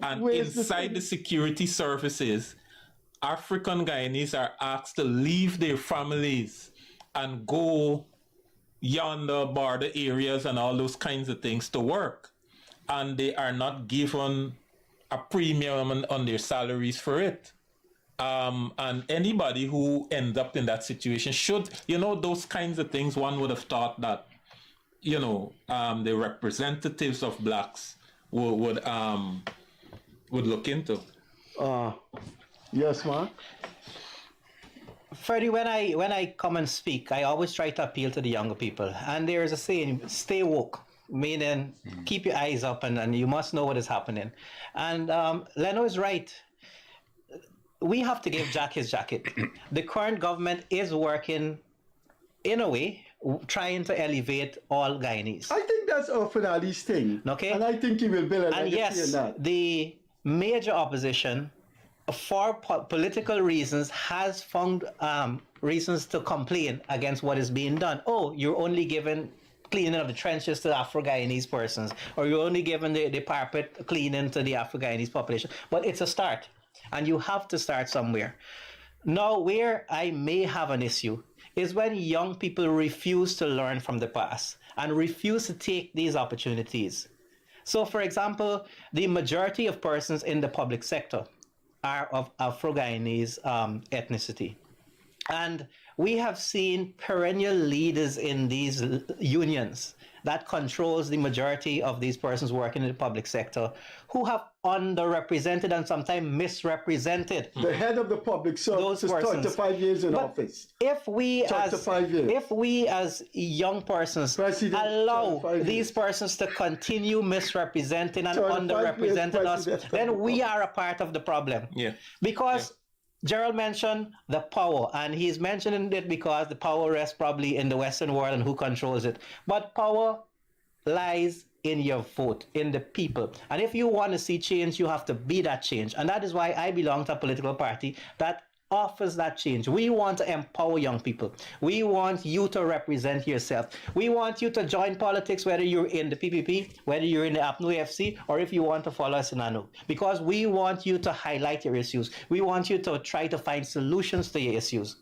And inside the security services, African Guyanese are asked to leave their families and go yonder border areas and all those kinds of things to work. And they are not given a premium on their salaries for it. And anybody who ends up in that situation should, those kinds of things, one would have thought that, the representatives of blacks would look into. Yes, Mark? Freddie, when I come and speak, I always try to appeal to the younger people. And there is a saying, stay woke, meaning keep your eyes up and you must know what is happening. And Leno is right. We have to give Jack his jacket. The current government is working, in a way, trying to elevate all Guyanese. I think that's Finale's thing. Okay. And I think he will build a legacy in that. The major opposition, for political reasons, has found reasons to complain against what is being done. Oh, you're only giving cleaning of the trenches to Afro-Guyanese persons, or you're only giving the parapet cleaning to the Afro-Guyanese population. But it's a start, and you have to start somewhere. Now, where I may have an issue is when young people refuse to learn from the past and refuse to take these opportunities. So, for example, the majority of persons in the public sector are of Afro-Guyanese ethnicity. And we have seen perennial leaders in these unions that controls the majority of these persons working in the public sector who have underrepresented and sometimes misrepresented the head of the public service is 35 years in office. If we as young persons allow these persons to continue misrepresenting and underrepresenting us, then we are a part of the problem. Yeah. Because Gerald mentioned the power, and he's mentioning it because the power rests probably in the Western world and who controls it. But power lies in your vote, in the people. And if you want to see change, you have to be that change. And that is why I belong to a political party that offers that change. We want to empower young people. We want you to represent yourself. We want you to join politics, whether you're in the PPP, whether you're in the ANUG FC, or if you want to follow us in ANUG. Because we want you to highlight your issues. We want you to try to find solutions to your issues.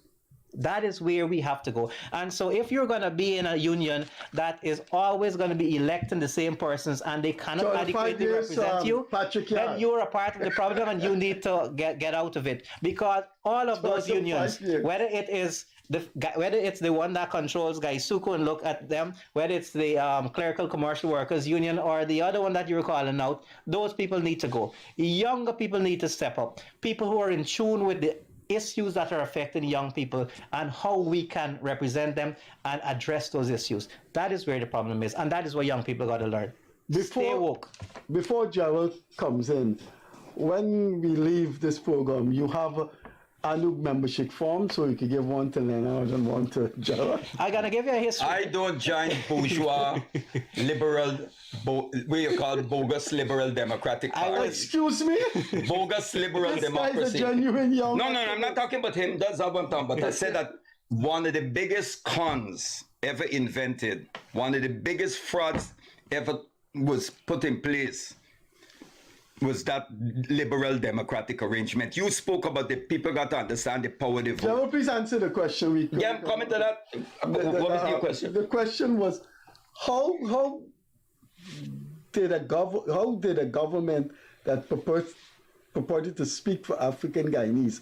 That is where we have to go. And so if you're going to be in a union that is always going to be electing the same persons and they cannot adequately represent you, then you're a part of the problem and you need to get out of it. Because all of those unions, whether it's the one that controls Gaisuku and look at them, whether it's the Clerical Commercial Workers Union or the other one that you're calling out, those people need to go. Younger people need to step up. People who are in tune with the issues that are affecting young people and how we can represent them and address those issues. That is where the problem is, and that is what young people got to learn. Stay woke. Before Gerald comes in, when we leave this program, you have ANUG membership form, so you can give one to Leonard and one to Gerald. I'm going to give you a history. I don't join bourgeois, liberal, what you call bogus liberal democratic party. Excuse me? Bogus liberal democracy. This guy's a genuine young... No, I'm not talking about him. That's not what I'm talking about. I said that one of the biggest cons ever invented, one of the biggest frauds ever was put in place was that liberal democratic arrangement. You spoke about the people got to understand the power of the vote. General, please answer the question. Yeah, I'm coming to that. What was your question? The question was, how did a government that purported to speak for African Guyanese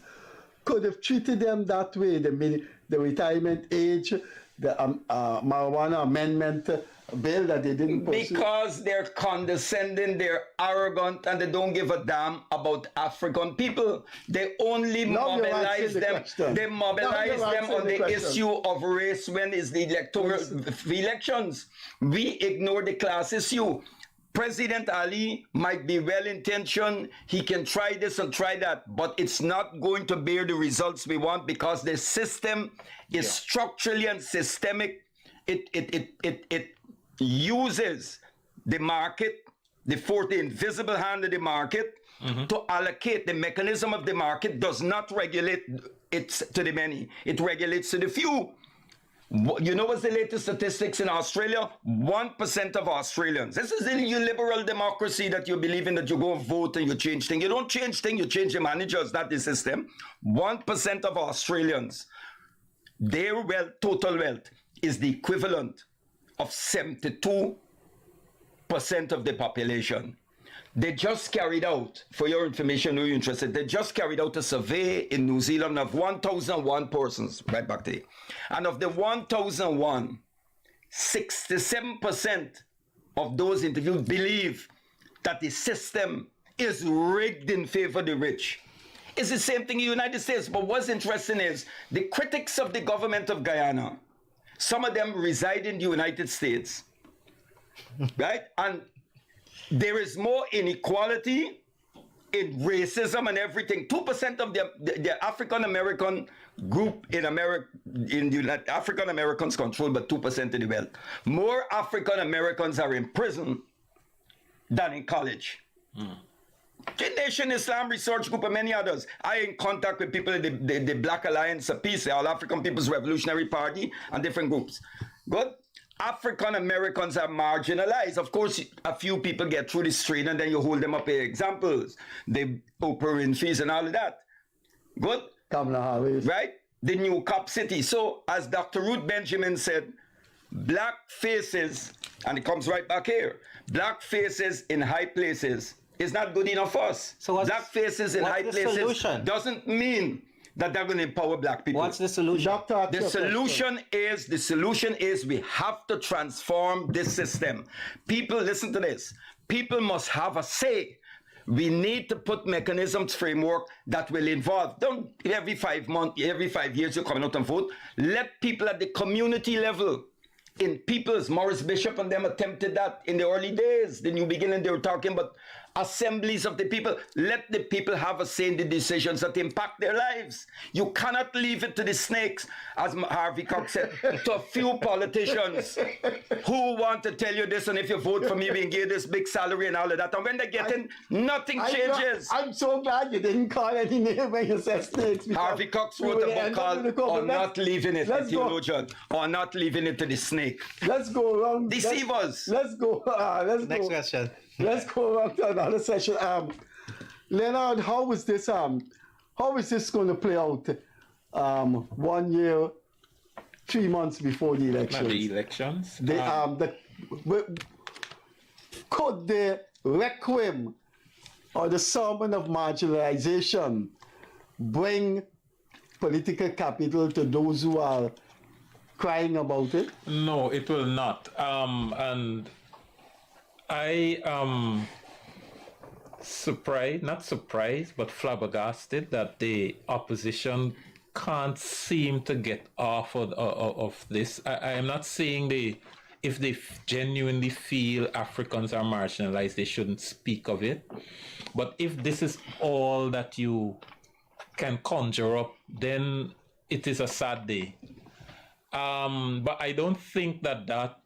could have treated them that way? The retirement age, the marijuana amendment bill that they didn't pursue. Because they're condescending, they're arrogant, and they don't give a damn about African people. They only mobilize them. They mobilize them on the issue of race when it's the elections. We ignore the class issue. President Ali might be well-intentioned. He can try this and try that, but it's not going to bear the results we want because the system is structurally and systemic. It uses the market, the invisible hand of the market, to allocate. The mechanism of the market does not regulate it to the many. It regulates to the few. You know what's the latest statistics in Australia? 1% of Australians. This is in your liberal democracy that you believe in, that you go vote and you change things. You don't change things, you change the managers, not the system. 1% of Australians, their wealth, total wealth, is the equivalent of 72% of the population. They just carried out, for your information, who you're interested, they just carried out a survey in New Zealand of 1,001 persons, right back there. And of the 1,001, 67% of those interviewed believe that the system is rigged in favor of the rich. It's the same thing in the United States, but what's interesting is the critics of the government of Guyana, some of them reside in the United States, right? And there is more inequality in racism and everything. 2% of the African-American group in America, African Americans control but 2% of the wealth. More African Americans are in prison than in college. The Nation Islam Research Group and many others. I in contact with people in the Black Alliance of Peace, the All African People's Revolutionary Party, and different groups. Good. African Americans are marginalized. Of course, a few people get through the strain and then you hold them up as examples. The Oprah Winfrey's and all of that. Good? Kamala Harris. Right? The new cop city. So, as Dr. Ruth Benjamin said, black faces, and it comes right back here, black faces in high places is not good enough for us. So black faces in high places doesn't mean that they're going to empower black people. What's the solution? The solution is we have to transform this system. People, listen to this. People must have a say. We need to put mechanisms, framework that will involve, don't every 5 months, every 5 years you're coming out and vote. Let people at the community level, in people's, Morris Bishop and them attempted that in the early days. The New Beginning, they were talking about assemblies of the people. Let the people have a say in the decisions that impact their lives. You cannot leave it to the snakes, as Harvey Cox said, to a few politicians who want to tell you this, and if you vote for me, we can give this big salary and all of that. And when they get in, nothing changes. I'm so glad you didn't call any name when you said snakes. Harvey Cox wrote a book called On Not Leaving It, a theologian, or Not Leaving It to the Snake. Let's go around. Deceive us. Let's go. Next question. Let's go around to another session. Leonard, how is this going to play out 1 year, 3 months before the elections? Not the elections. Could the requiem or the sermon of marginalization bring political capital to those who are crying about it? No, it will not. And I am not surprised, but flabbergasted that the opposition can't seem to get off of this. I am not saying if they genuinely feel Africans are marginalized, they shouldn't speak of it. But if this is all that you can conjure up, then it is a sad day. But I don't think that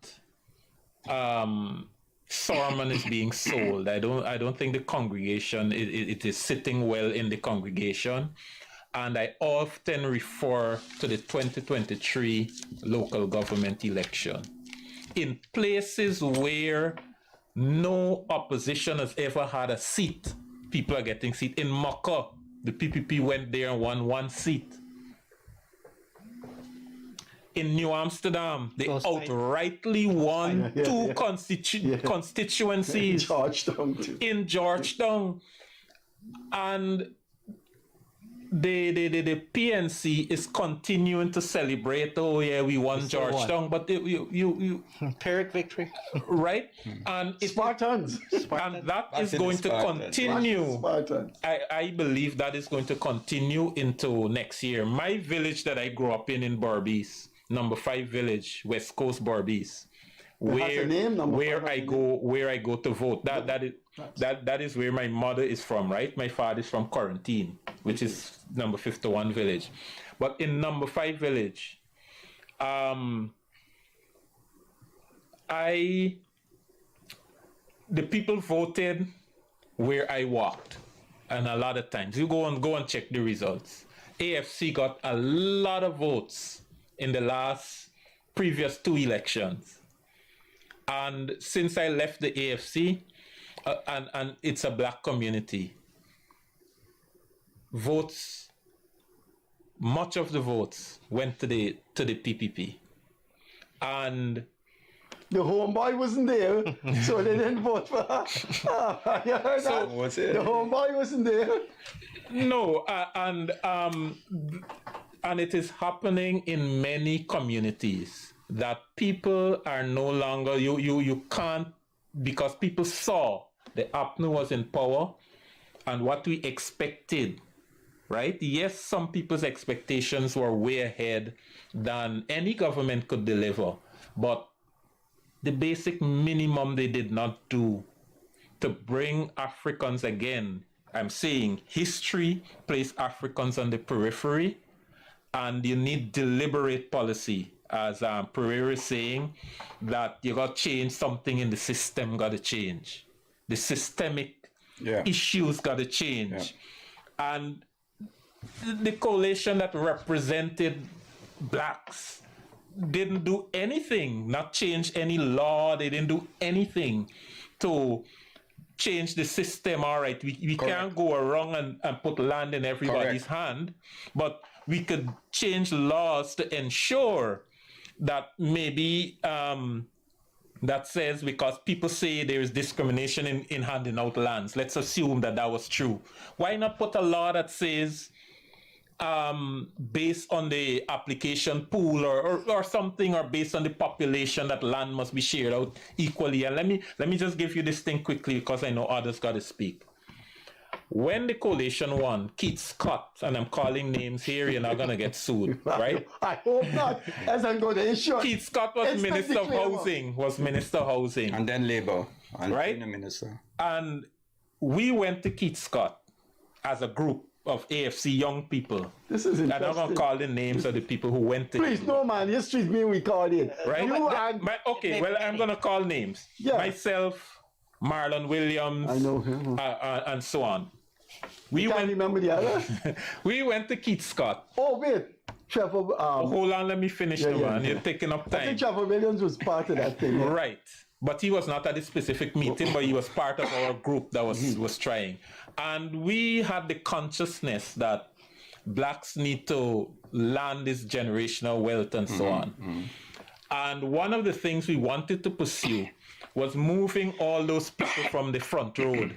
sermon is being sold. I don't think the congregation it is sitting well in the congregation, and I often refer to the 2023 local government election. In places where no opposition has ever had a seat, people are getting seat. In Maka, the PPP went there and won 1 seat. In New Amsterdam, they outrightly won 2 constituencies. In Georgetown. And the PNC is continuing to celebrate, oh yeah, we won Georgetown, but you Pyrrhic victory, right? And Spartans. And that is going to continue. I believe that is going to continue into next year. My village that I grew up in Berbice, number 5 village, West Coast Berbice, where I go to vote. That is where my mother is from, right? My father is from Quarantine, which is number 51 village. But in number 5 village, the people voted where I walked, and a lot of times you go and check the results. AFC got a lot of votes in the previous 2 elections, and since I left the AFC, and it's a black community, much of the votes went to the PPP, and the homeboy wasn't there, so they didn't vote for her. You heard that? What's it? The homeboy wasn't there. No, and it is happening in many communities that people are no longer, you can't, because people saw the APNU was in power and what we expected, right? Yes, some people's expectations were way ahead than any government could deliver, but the basic minimum they did not do to bring Africans again. I'm saying history placed Africans on the periphery, and you need deliberate policy. As Perreira is saying, that you got to change something in the system, got to change. The systemic issues got to change. And the coalition that represented blacks didn't do anything, not change any law, they didn't do anything to change the system. All right, we can't go around and put land in everybody's hand, but we could change laws to ensure that maybe that says, because people say there is discrimination in handing out lands, let's assume that was true. Why not put a law that says based on the application pool or something, or based on the population, that land must be shared out equally? And let me just give you this thing quickly, because I know others got to speak. When the coalition won, Keith Scott, and I'm calling names here, you're not going to get sued, right? I hope not, as I'm going to ensure. Keith Scott was Minister of Housing. And then Labour. And right? Minister. And we went to Keith Scott as a group of AFC young people. This is interesting. And I'm going to call the names of the people who went to Please, no man, history's me we call it. Right? I'm going to call names. Yeah. Myself, Marlon Williams, I know him. And so on. We can't remember the other. We went to Keith Scott. Oh wait, Trevor. Hold on, let me finish the one. You're taking up time. I think Trevor Williams was part of that thing. Yeah? Right, but he was not at the specific meeting, but he was part of our group that was trying, and we had the consciousness that blacks need to land this generational wealth and so on. And one of the things we wanted to pursue was moving all those people from the front road,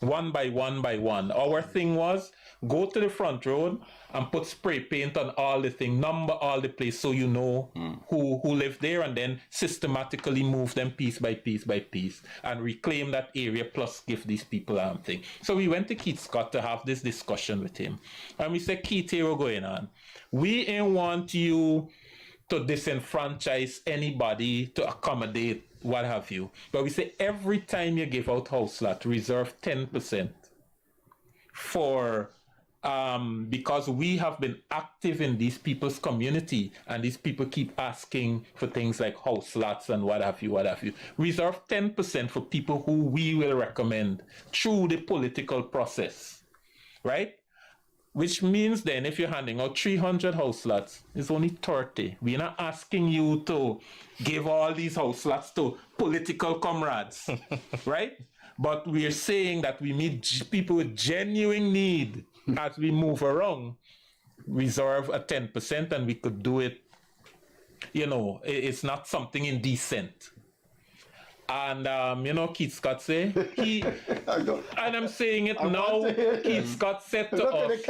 one by one by one. Our thing was go to the front road and put spray paint on all the thing, number all the place, so you know who live there, and then systematically move them piece by piece by piece and reclaim that area, plus give these people thing. So we went to Keith Scott to have this discussion with him, and we said, Keith, here we're going on. We ain't want you to disenfranchise anybody, to accommodate what have you. But we say every time you give out house lot, reserve 10% for, because we have been active in these people's community, and these people keep asking for things like house lots and what have you. Reserve 10% for people who we will recommend through the political process, right? Which means then if you're handing out 300 house lots, it's only 30. We're not asking you to give all these house lots to political comrades, right? But we're saying that we meet people with genuine need as we move around. Reserve a 10% and we could do it, you know, it's not something indecent. And, you know, Keith Scott say, and I'm saying it now, Keith Scott said to us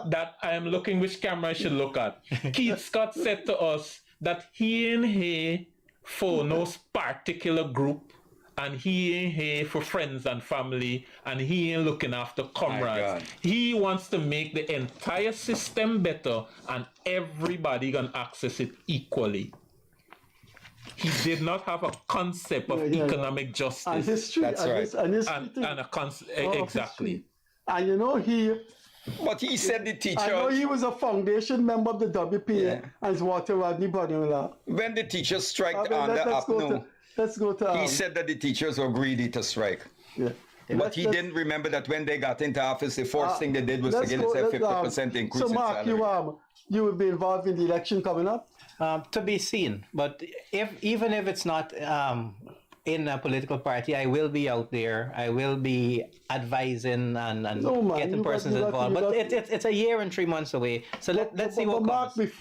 that I am looking which camera I should look at. Keith Scott said to us that he ain't here for no particular group, and he ain't here for friends and family, and he ain't looking after comrades. He wants to make the entire system better, and everybody can access it equally. He did not have a concept of economic justice. And history. That's right. And a concept, exactly. And you know, But he said the teachers... I know he was a foundation member of the WPA and his Walter Rodney brother-in-law. When the teachers striked on the APNU, let's go to... he said that the teachers were greedy to strike. Yeah. But he didn't remember that when they got into office, the first thing they did was to get a 50% increase in Mark, salary. you will be involved in the election coming up? To be seen. But even if it's not in a political party, I will be out there. I will be advising and getting persons involved. But it's a year and 3 months away. So let's see what comes.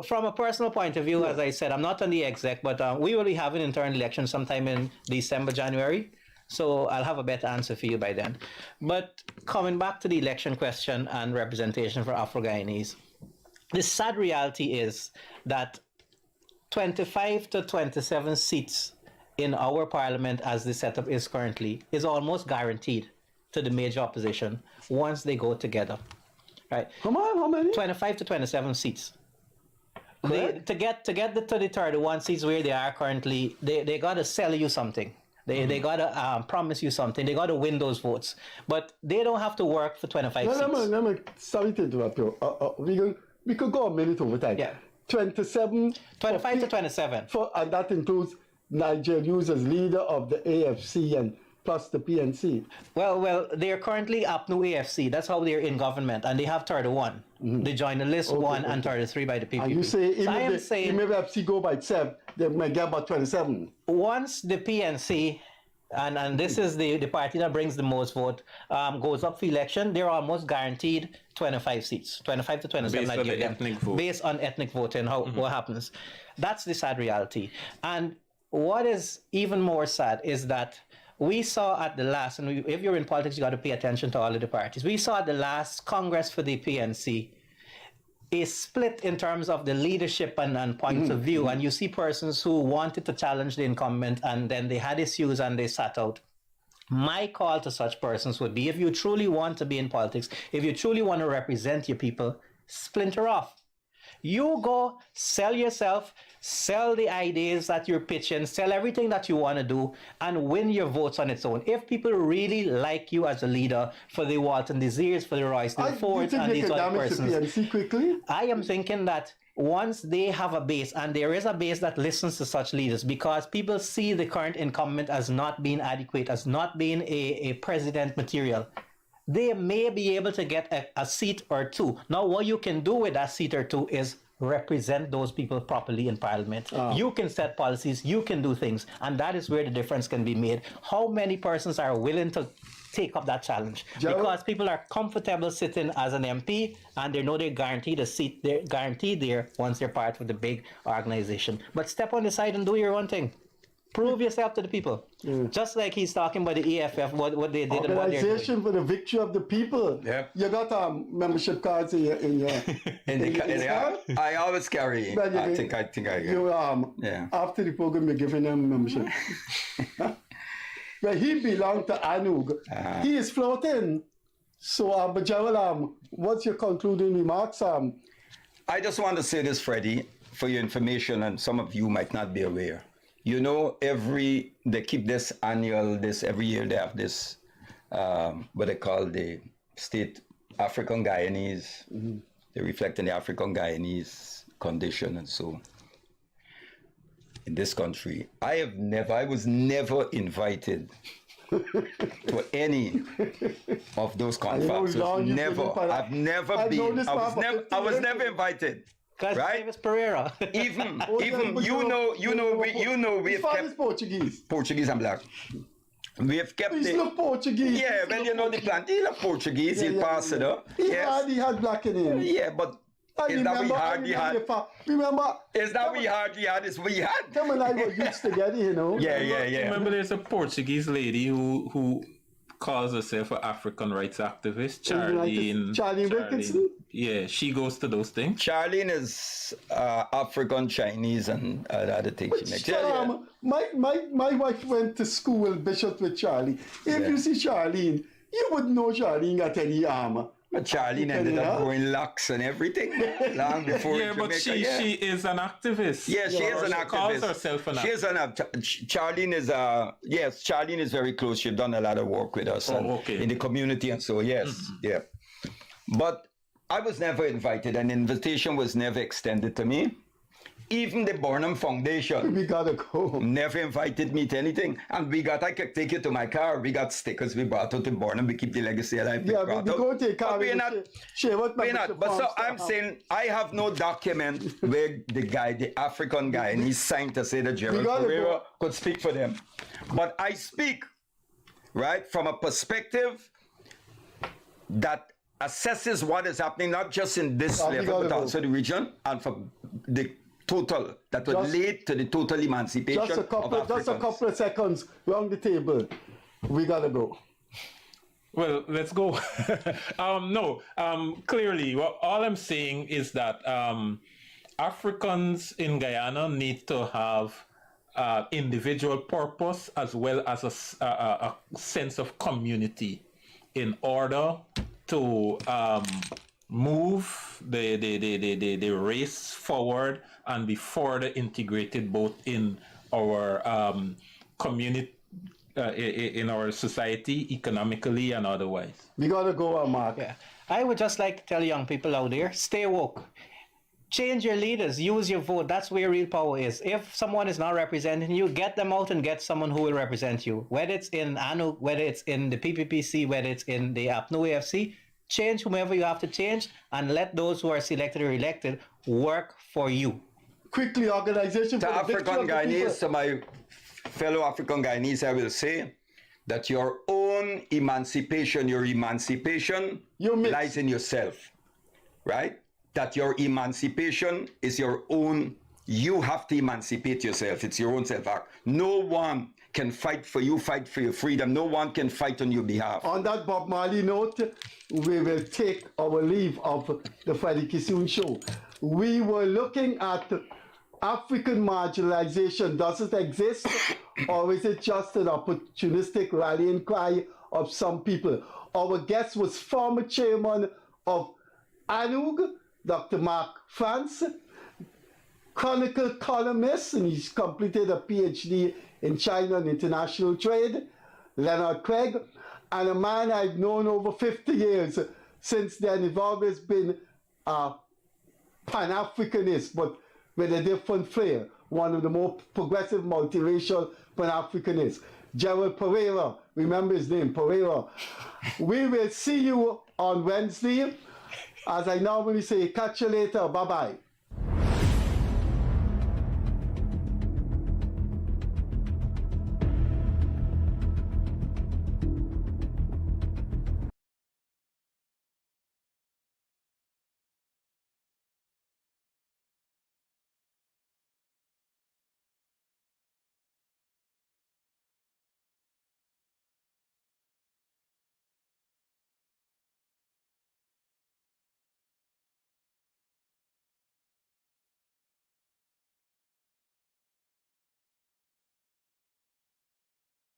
From a personal point of view, as I said, I'm not on the exec, but we will be having internal elections sometime in December, January. So I'll have a better answer for you by then. But coming back to the election question and representation for Afro-Guyanese, the sad reality is that 25 to 27 seats in our parliament as the setup is currently is almost guaranteed to the major opposition once they go together. Right? Come on, how many? 25 to 27 seats. To get to the 31 seats where they are currently, they got to sell you something. They got to promise you something. They got to win those votes. But they don't have to work for 25 seats. Sorry to interrupt you. We could go a minute over time. Yeah. 25 to 27. And that includes Nigel Hughes as leader of the AFC and plus the PNC. Well, they're currently APNU AFC. That's how they're in government. And they have 31. They joined the list 1 and 33 by the PPP. And you say, so I am saying, maybe AFC go by 7, they may get about 27. Once the PNC, and this is the party that brings the most vote, goes up for election, they're almost guaranteed 25 seats, 25 to 27. Based on ethnic voting, what happens. That's the sad reality. And what is even more sad is that we saw at the last, and if you're in politics, you got to pay attention to all of the parties. We saw at the last Congress for the PNC a split in terms of the leadership and points of view. And you see persons who wanted to challenge the incumbent and then they had issues and they sat out. My call to such persons would be, if you truly want to be in politics, if you truly want to represent your people, splinter off. You go sell yourself, sell the ideas that you're pitching, sell everything that you want to do, and win your votes on its own. If people really like you as a leader for the Walton Desires, for the Royston Fords, and these other persons, I am thinking that once they have a base, and there is a base that listens to such leaders, because people see the current incumbent as not being adequate, as not being a president material, they may be able to get a seat or two. Now, what you can do with that seat or two is represent those people properly in parliament. You can set policies, you can do things, and that is where the difference can be made. How many persons are willing to take up that challenge? Because people are comfortable sitting as an MP, and they know they're guaranteed a seat, they're guaranteed there once they're part of the big organization. But step on the side and do your own thing. Prove yourself to the people. Just like he's talking about the EFF, what they did and what they're doing. Organization for the Victory of the People. Yep. You got membership cards in your I always carry. Well, I think I get. After the program, you're giving them membership. Well, he belonged to ANUG. He is floating. So, but Gerald, what's your concluding remarks? I just want to say this, Freddie, for your information, and some of you might not be aware. You know, they keep this annual, every year they have this, what they call the state African Guyanese. They reflect on the African Guyanese condition and so in this country. I was never invited to any of those confabs. Never. I've never been. I was never invited. Because right? his name is Perreira. Even we've kept Portuguese and black. We have kept He's look Portuguese. Yeah, well, you know the plant. He look Portuguese. He passed it up. He had black in him. Yeah, but is that we hardly had? Is that we hardly had? Is we had? Them and I were used together, you know. Yeah. Remember, there's a Portuguese lady who calls herself an African rights activist, Charlene Wilkinson? Yeah, she goes to those things. Charlene is African, Chinese, and other things she makes. My wife went to school, Bishop, with Charlie. If you see Charlene, you wouldn't know Charlene got any armor. But Charlene ended up growing locks and everything long before. Yeah, but she is an activist. Yeah, she is an activist. She calls herself an activist. Charlene is yes, Charlene is very close. She's done a lot of work with us in the community and so yes, yeah. But I was never invited. An invitation was never extended to me. Even the Burnham Foundation. We gotta go. Never invited me to anything. And I could take you to my car. We got stickers we brought out to Burnham. We keep the legacy alive. Yeah, we go to a car. We're not. But so I'm saying, I have no document where the African guy, and he signed to say that Gerald Perreira could speak for them. But I speak, right, from a perspective that assesses what is happening, not just in this level, but also the region, and for the total that would lead to the total emancipation just a couple of seconds round the table. We gotta go. Well, let's go. Clearly, all I'm saying is that Africans in Guyana need to have individual purpose as well as a sense of community in order to move the race forward and be further integrated both in our community, in our society, economically and otherwise. We gotta go, Mark. Yeah. I would just like to tell young people out there, stay woke. Change your leaders, use your vote. That's where real power is. If someone is not representing you, get them out and get someone who will represent you. Whether it's in ANUG, whether it's in the PPPC, whether it's in the APNU AFC, change whomever you have to change and let those who are selected or elected work for you. Quickly, organization to African Guyanese, to my fellow African Guyanese, I will say that your own emancipation, lies in yourself, right? That your emancipation is your own. You have to emancipate yourself. It's your own self-act. No one can fight for you, fight for your freedom. No one can fight on your behalf. On that Bob Marley note, we will take our leave of the Freddie Kissoon Show. We were looking at African marginalization. Does it exist, or is it just an opportunistic rallying cry of some people? Our guest was former chairman of ANUG, Dr. Mark France, Chronicle columnist, and he's completed a PhD in China and international trade, Leonard Craig, and a man I've known over 50 years. Since then, he's always been a Pan-Africanist, but with a different flair, one of the more progressive multiracial Pan-Africanists. Gerald Perreira, remember his name, Perreira. We will see you on Wednesday. As I normally say, catch you later, bye-bye.